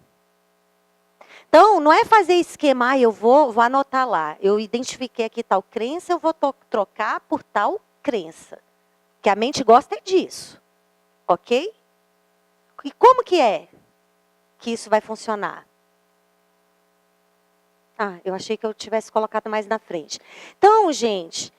Então, não é fazer esquema, eu vou anotar lá. Eu identifiquei aqui tal crença, eu vou trocar por tal crença. Que a mente gosta é disso. Ok? E como que é que isso vai funcionar? Eu achei que eu tivesse colocado mais na frente. Então, gente,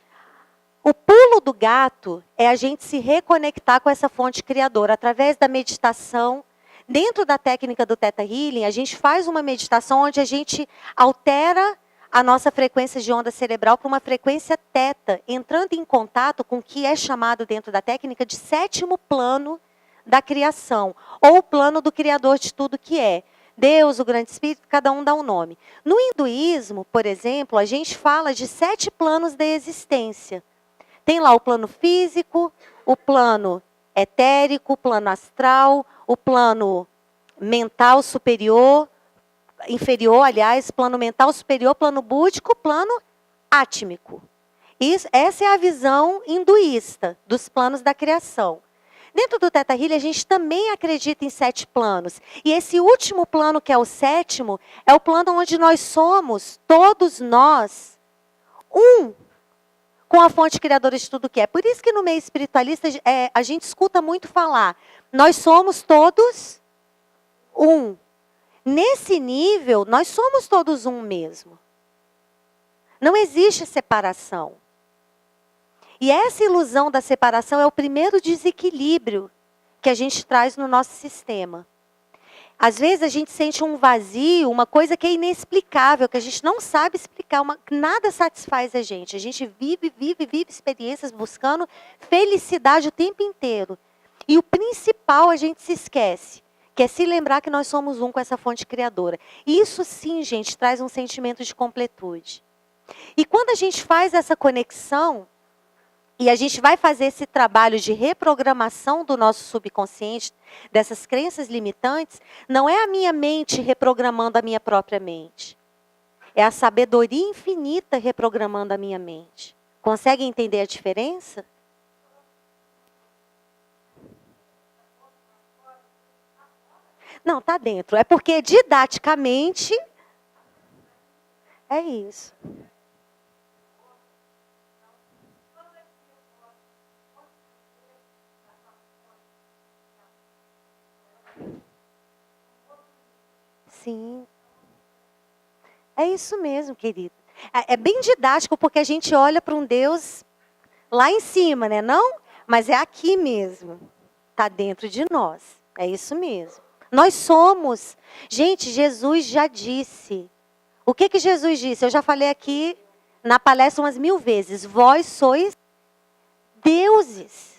o pulo do gato é a gente se reconectar com essa fonte criadora através da meditação. Dentro da técnica do Theta Healing, a gente faz uma meditação onde a gente altera a nossa frequência de onda cerebral para uma frequência teta, entrando em contato com o que é chamado dentro da técnica de 7º plano da criação, ou o plano do Criador de tudo que é. Deus, o grande espírito, cada um dá um nome. No hinduísmo, por exemplo, a gente fala de 7 planos da existência. Tem lá o plano físico, o plano etérico, o plano astral, o plano mental superior, inferior, aliás, plano mental superior, plano búdico, plano átmico. Essa é a visão hinduísta dos planos da criação. Dentro do Theta Healing, a gente também acredita em 7 planos. E esse último plano, que é o 7º, é o plano onde nós somos, todos nós, um com a fonte criadora de tudo que é. Por isso que no meio espiritualista a gente escuta muito falar, nós somos todos um. Nesse nível, nós somos todos um mesmo. Não existe separação. E essa ilusão da separação é o primeiro desequilíbrio que a gente traz no nosso sistema. Às vezes a gente sente um vazio, uma coisa que é inexplicável, que a gente não sabe explicar, nada satisfaz a gente. A gente vive experiências buscando felicidade o tempo inteiro. E o principal a gente se esquece, que é se lembrar que nós somos um com essa fonte criadora. Isso sim, gente, traz um sentimento de completude. E quando a gente faz essa conexão, e a gente vai fazer esse trabalho de reprogramação do nosso subconsciente, dessas crenças limitantes, não é a minha mente reprogramando a minha própria mente. É a sabedoria infinita reprogramando a minha mente. Consegue entender a diferença? Não, está dentro. É porque didaticamente é isso. Sim. É isso mesmo, querido. É bem didático, porque a gente olha para um Deus lá em cima, né? Não? Mas é aqui mesmo. Está dentro de nós. É isso mesmo. Nós somos. Gente, Jesus já disse. O que Jesus disse? Eu já falei aqui na palestra umas 1000 vezes. Vós sois deuses.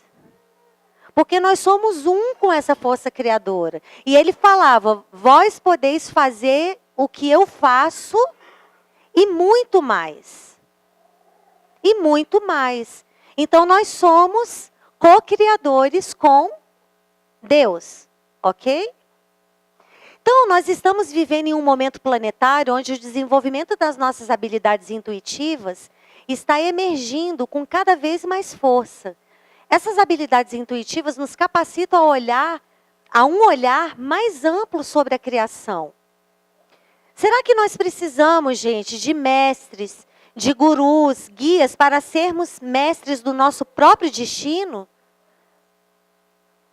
Porque nós somos um com essa força criadora. E ele falava, vós podeis fazer o que eu faço e muito mais. E muito mais. Então nós somos co-criadores com Deus. Ok? Então nós estamos vivendo em um momento planetário onde o desenvolvimento das nossas habilidades intuitivas está emergindo com cada vez mais força. Essas habilidades intuitivas nos capacitam a um olhar mais amplo sobre a criação. Será que nós precisamos, gente, de mestres, de gurus, guias, para sermos mestres do nosso próprio destino?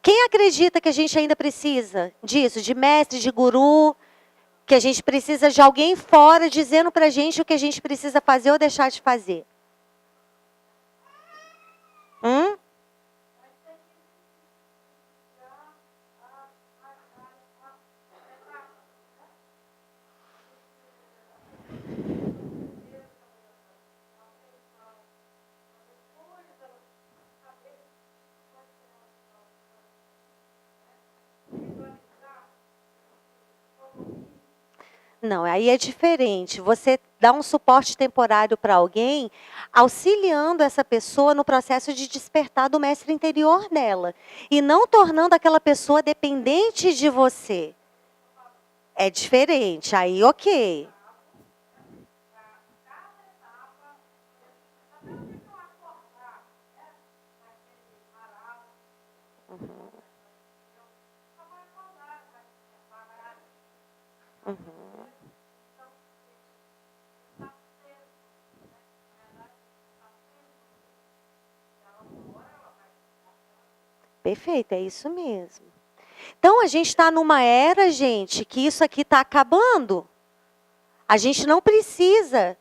Quem acredita que a gente ainda precisa disso, de mestre, de guru, que a gente precisa de alguém fora dizendo para a gente o que a gente precisa fazer ou deixar de fazer? Não, aí é diferente. Você dá um suporte temporário para alguém, auxiliando essa pessoa no processo de despertar do mestre interior dela. E não tornando aquela pessoa dependente de você. É diferente, aí ok. Perfeito, é isso mesmo. Então, a gente está numa era, gente, que isso aqui está acabando. A gente não precisa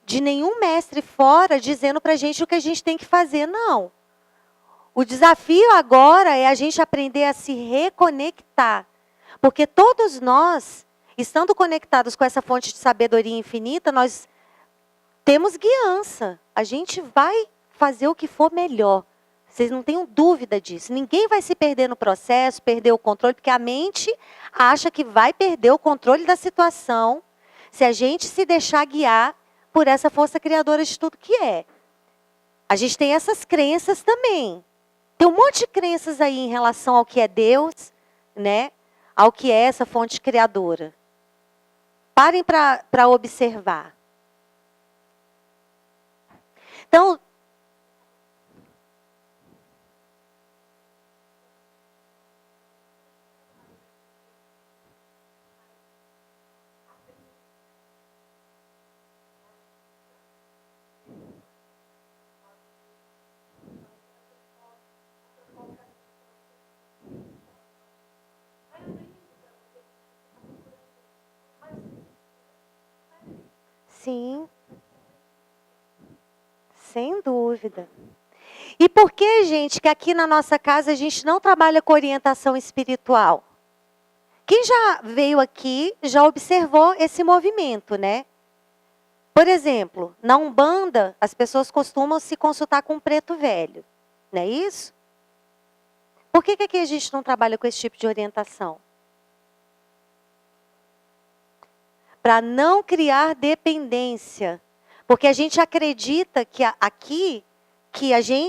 de nenhum mestre fora dizendo para a gente o que a gente tem que fazer, não. O desafio agora é a gente aprender a se reconectar. Porque todos nós, estando conectados com essa fonte de sabedoria infinita, nós temos guiança. A gente vai fazer o que for melhor. Vocês não tenham dúvida disso. Ninguém vai se perder no processo, perder o controle, porque a mente acha que vai perder o controle da situação se a gente se deixar guiar por essa força criadora de tudo que é. A gente tem essas crenças também. Tem um monte de crenças aí em relação ao que é Deus, né? Ao que é essa fonte criadora. Parem para observar. Então, sim, sem dúvida. E por que, gente, que aqui na nossa casa a gente não trabalha com orientação espiritual? Quem já veio aqui já observou esse movimento, né? Por exemplo, na Umbanda, as pessoas costumam se consultar com um preto velho, não é isso? Por que aqui a gente não trabalha com esse tipo de orientação? Para não criar dependência. Porque a gente acredita que aqui,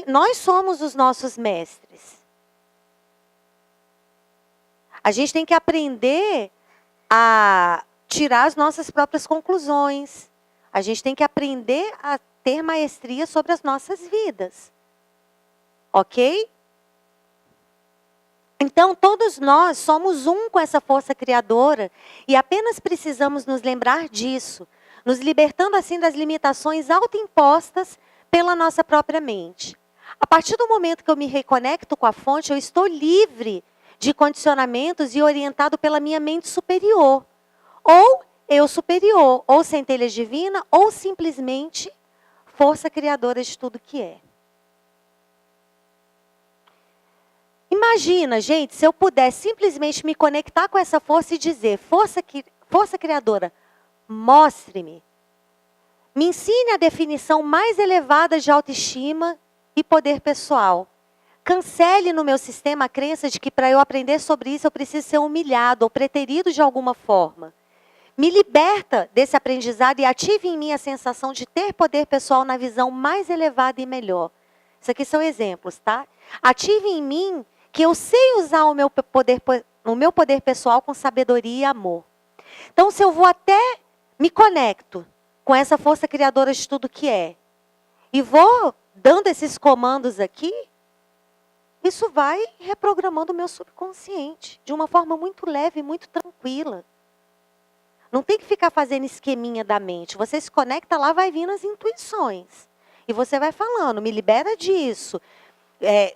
nós somos os nossos mestres. A gente tem que aprender a tirar as nossas próprias conclusões. A gente tem que aprender a ter maestria sobre as nossas vidas. Ok? Então, todos nós somos um com essa força criadora e apenas precisamos nos lembrar disso, nos libertando assim das limitações autoimpostas pela nossa própria mente. A partir do momento que eu me reconecto com a fonte, eu estou livre de condicionamentos e orientado pela minha mente superior. Ou eu superior, ou centelha divina, ou simplesmente força criadora de tudo que é. Imagina, gente, se eu pudesse simplesmente me conectar com essa força e dizer, força criadora, mostre-me. Me ensine a definição mais elevada de autoestima e poder pessoal. Cancele no meu sistema a crença de que para eu aprender sobre isso eu preciso ser humilhado ou preterido de alguma forma. Me liberta desse aprendizado e ative em mim a sensação de ter poder pessoal na visão mais elevada e melhor. Isso aqui são exemplos, tá? Ative em mim que eu sei usar o meu poder pessoal com sabedoria e amor. Então, se eu vou até me conecto com essa força criadora de tudo que é, e vou dando esses comandos aqui, isso vai reprogramando o meu subconsciente de uma forma muito leve, muito tranquila. Não tem que ficar fazendo esqueminha da mente. Você se conecta lá, vai vindo as intuições. E você vai falando, me libera disso,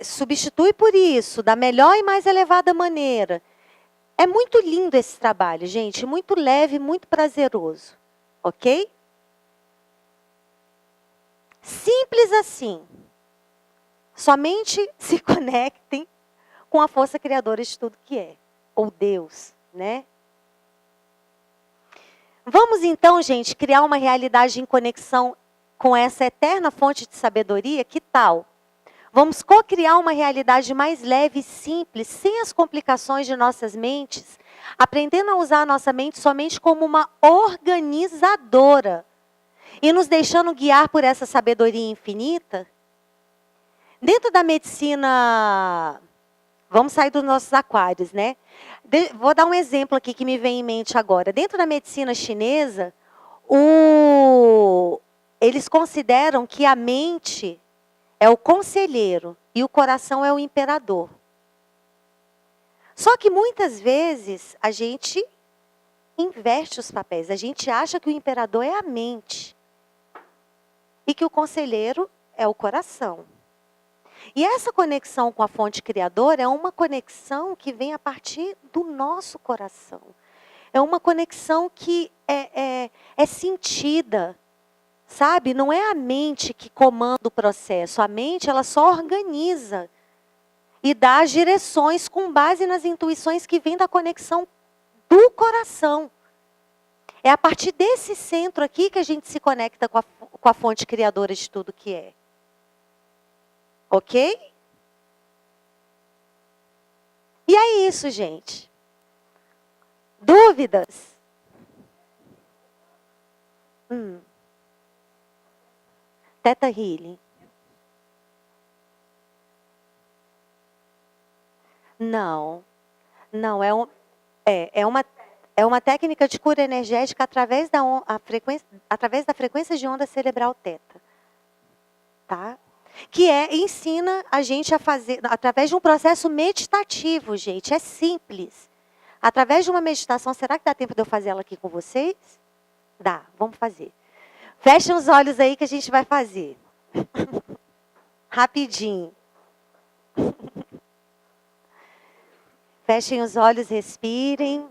substitui por isso, da melhor e mais elevada maneira. É muito lindo esse trabalho, gente, muito leve, muito prazeroso. Ok? Simples assim. Somente se conectem com a força criadora de tudo que é. Ou Deus, né? Vamos então, gente, criar uma realidade em conexão com essa eterna fonte de sabedoria? Que tal? Vamos co-criar uma realidade mais leve e simples, sem as complicações de nossas mentes, aprendendo a usar a nossa mente somente como uma organizadora e nos deixando guiar por essa sabedoria infinita? Dentro da medicina, vamos sair dos nossos aquários, né? Vou dar um exemplo aqui que me vem em mente agora. Dentro da medicina chinesa, eles consideram que a mente é o conselheiro e o coração é o imperador. Só que muitas vezes a gente inverte os papéis. A gente acha que o imperador é a mente e que o conselheiro é o coração. E essa conexão com a fonte criadora é uma conexão que vem a partir do nosso coração. É uma conexão que é sentida, sabe? Não é a mente que comanda o processo. A mente, ela só organiza e dá as direções com base nas intuições que vêm da conexão do coração. É a partir desse centro aqui que a gente se conecta com a fonte criadora de tudo que é. Ok? E é isso, gente. Dúvidas? Theta Healing. Não. Não, é uma técnica de cura energética através da frequência de onda cerebral teta. Tá? Que ensina a gente a fazer, através de um processo meditativo, gente. É simples. Através de uma meditação, será que dá tempo de eu fazer ela aqui com vocês? Dá, vamos fazer. Fechem os olhos aí que a gente vai fazer. Rapidinho. Fechem os olhos, respirem.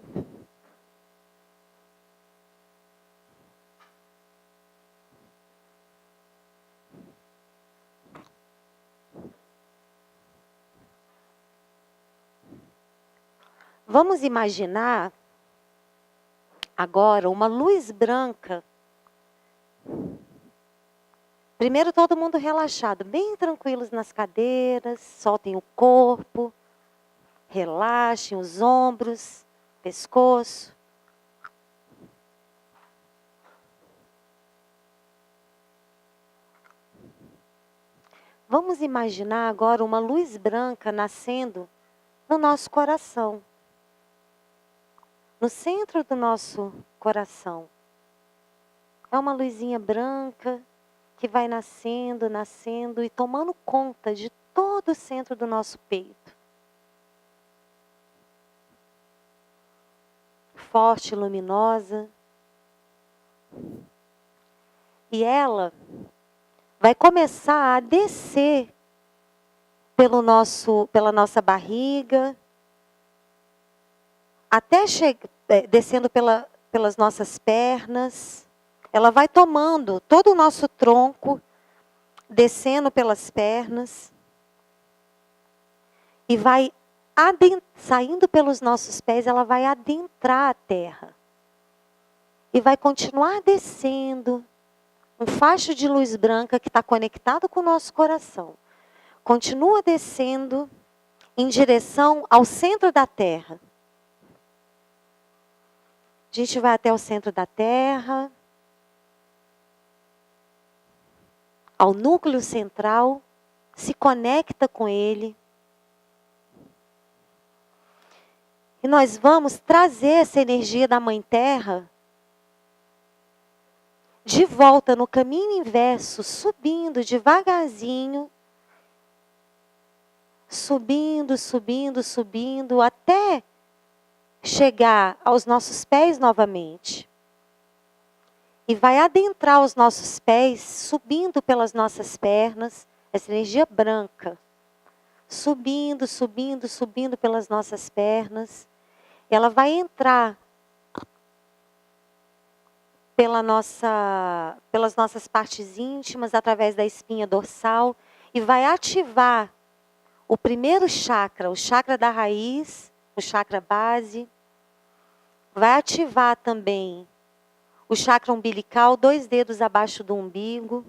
Vamos imaginar agora uma luz branca. Primeiro todo mundo relaxado, bem tranquilos nas cadeiras, soltem o corpo, relaxem os ombros, pescoço. Vamos imaginar agora uma luz branca nascendo no nosso coração. No centro do nosso coração. É uma luzinha branca que vai nascendo, nascendo e tomando conta de todo o centro do nosso peito. Forte, luminosa. E ela vai começar a descer pela nossa barriga, até descendo pelas nossas pernas. Ela vai tomando todo o nosso tronco, descendo pelas pernas. E vai saindo pelos nossos pés, ela vai adentrar a terra. E vai continuar descendo. Um facho de luz branca que está conectado com o nosso coração. Continua descendo em direção ao centro da terra. A gente vai até o centro da terra. Ao núcleo central. Se conecta com ele. E nós vamos trazer essa energia da Mãe Terra de volta no caminho inverso, subindo devagarzinho, subindo, subindo, subindo, até chegar aos nossos pés novamente. E vai adentrar os nossos pés, subindo pelas nossas pernas, essa energia branca. Subindo, subindo, subindo pelas nossas pernas. Ela vai entrar pelas nossas partes íntimas, através da espinha dorsal, e vai ativar o primeiro chakra, o chakra da raiz, o chakra base. Vai ativar também o chakra umbilical, 2 dedos abaixo do umbigo.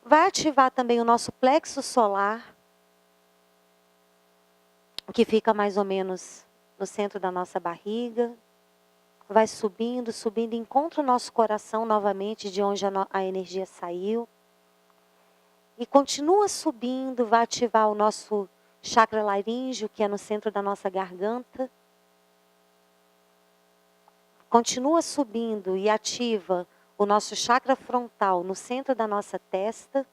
Vai ativar também o nosso plexo solar, que fica mais ou menos no centro da nossa barriga. Vai subindo, subindo, encontra o nosso coração novamente, de onde a energia saiu. E continua subindo, vai ativar o nosso chakra laríngeo, que é no centro da nossa garganta. Continua subindo e ativa o nosso chakra frontal no centro da nossa testa.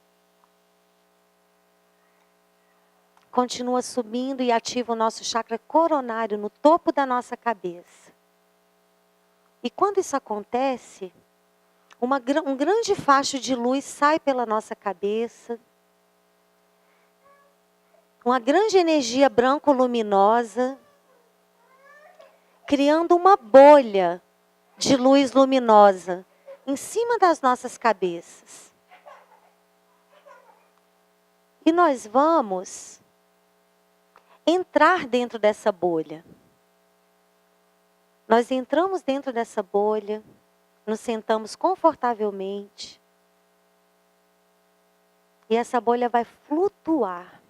Continua subindo e ativa o nosso chakra coronário no topo da nossa cabeça. E quando isso acontece, um grande facho de luz sai pela nossa cabeça. Uma grande energia branco-luminosa, criando uma bolha de luz luminosa em cima das nossas cabeças. E nós vamos entrar dentro dessa bolha. Nós entramos dentro dessa bolha, nos sentamos confortavelmente. E essa bolha vai flutuar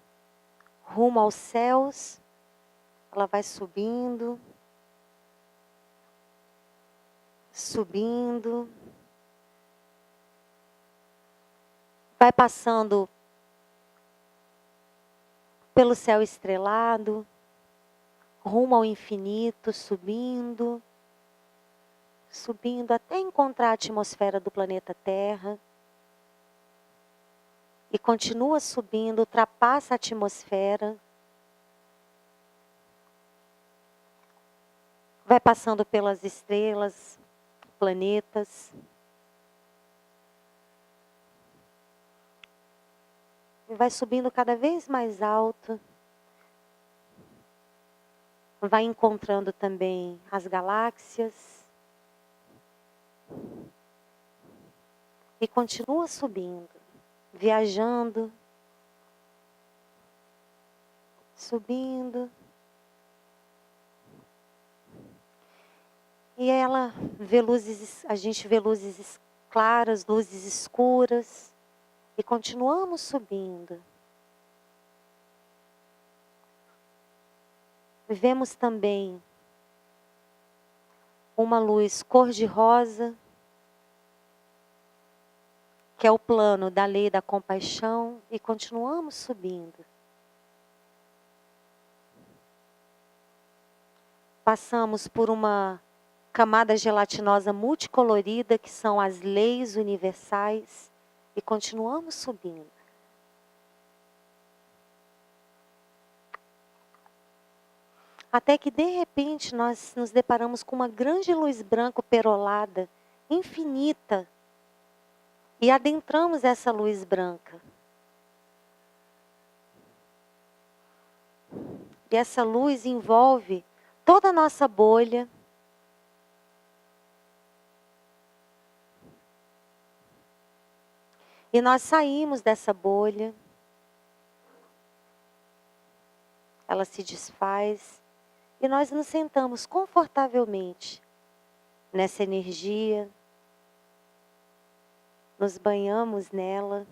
rumo aos céus. Ela vai subindo, subindo. Vai passando pelo céu estrelado, rumo ao infinito, subindo, subindo até encontrar a atmosfera do planeta Terra. E continua subindo, ultrapassa a atmosfera. Vai passando pelas estrelas, planetas. E vai subindo cada vez mais alto. Vai encontrando também as galáxias. E continua subindo, viajando, subindo. E ela vê luzes, a gente vê luzes claras, luzes escuras. E continuamos subindo. Vemos também uma luz cor-de-rosa, que é o plano da lei da compaixão, e continuamos subindo. Passamos por uma camada gelatinosa multicolorida, que são as leis universais, e continuamos subindo. Até que de repente nós nos deparamos com uma grande luz branca perolada, infinita, e adentramos essa luz branca. E essa luz envolve toda a nossa bolha. E nós saímos dessa bolha. Ela se desfaz. E nós nos sentamos confortavelmente nessa energia. Nos banhamos nela.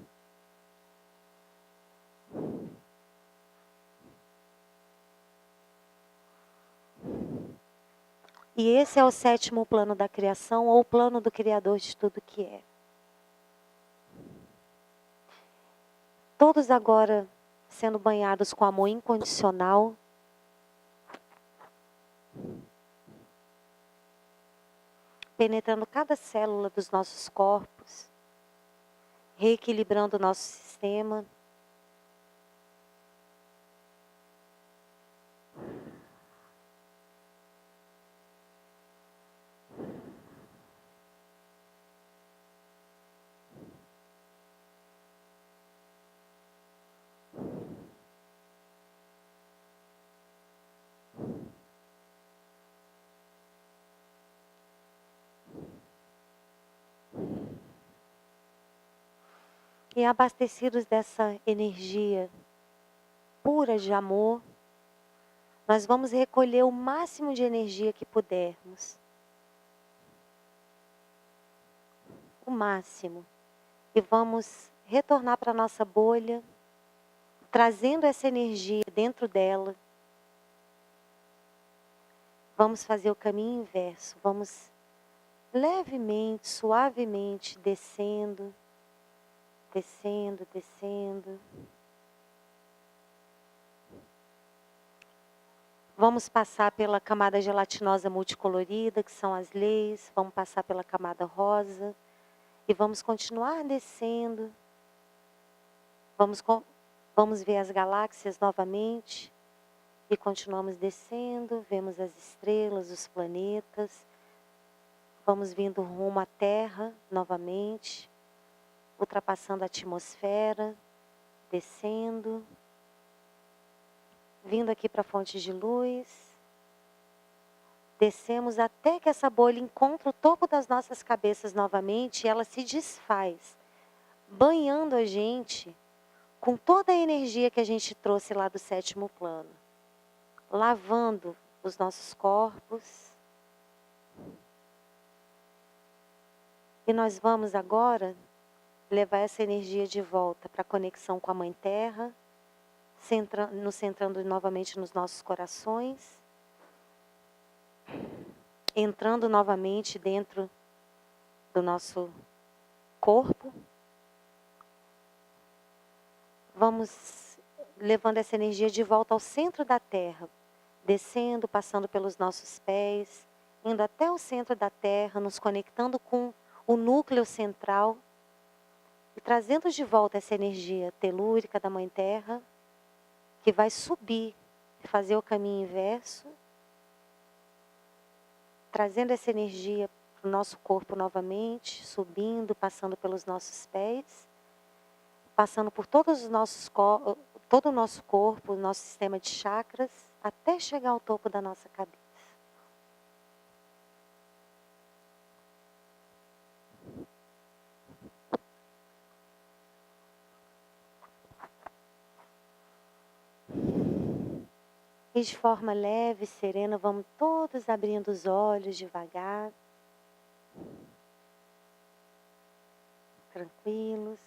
E esse é o 7º plano da criação, ou o plano do Criador de tudo que é. Todos agora sendo banhados com amor incondicional. Penetrando cada célula dos nossos corpos. Reequilibrando o nosso sistema. E abastecidos dessa energia pura de amor, nós vamos recolher o máximo de energia que pudermos. O máximo. E vamos retornar para a nossa bolha, trazendo essa energia dentro dela. Vamos fazer o caminho inverso. Vamos levemente, suavemente, descendo, descendo, descendo. Vamos passar pela camada gelatinosa multicolorida, que são as leis. Vamos passar pela camada rosa. E vamos continuar descendo. Vamos ver as galáxias novamente. E continuamos descendo. Vemos as estrelas, os planetas. Vamos vindo rumo à Terra novamente. Ultrapassando a atmosfera. Descendo. Vindo aqui para a fonte de luz. Descemos até que essa bolha encontra o topo das nossas cabeças novamente e ela se desfaz, banhando a gente com toda a energia que a gente trouxe lá do 7º plano. Lavando os nossos corpos. E nós vamos agora levar essa energia de volta para a conexão com a Mãe Terra, nos centrando novamente nos nossos corações. Entrando novamente dentro do nosso corpo. Vamos levando essa energia de volta ao centro da Terra. Descendo, passando pelos nossos pés, indo até o centro da Terra, nos conectando com o núcleo central. E trazendo de volta essa energia telúrica da Mãe Terra, que vai subir e fazer o caminho inverso. Trazendo essa energia para o nosso corpo novamente, subindo, passando pelos nossos pés, passando por todo o nosso corpo, o nosso sistema de chakras, até chegar ao topo da nossa cabeça. E de forma leve e serena, vamos todos abrindo os olhos devagar. Tranquilos.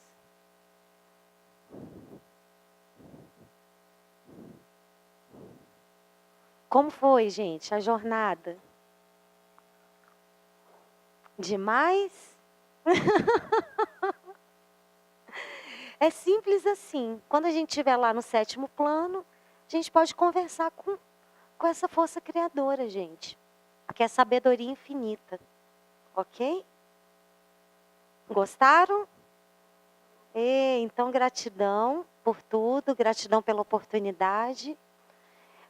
Como foi, gente, a jornada? Demais? É simples assim. Quando a gente estiver lá no 7º plano, a gente pode conversar com essa força criadora, gente. Que é sabedoria infinita. Ok? Gostaram? Então, gratidão por tudo, gratidão pela oportunidade.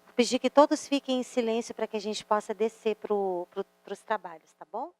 Vou pedir que todos fiquem em silêncio para que a gente possa descer para os trabalhos, tá bom?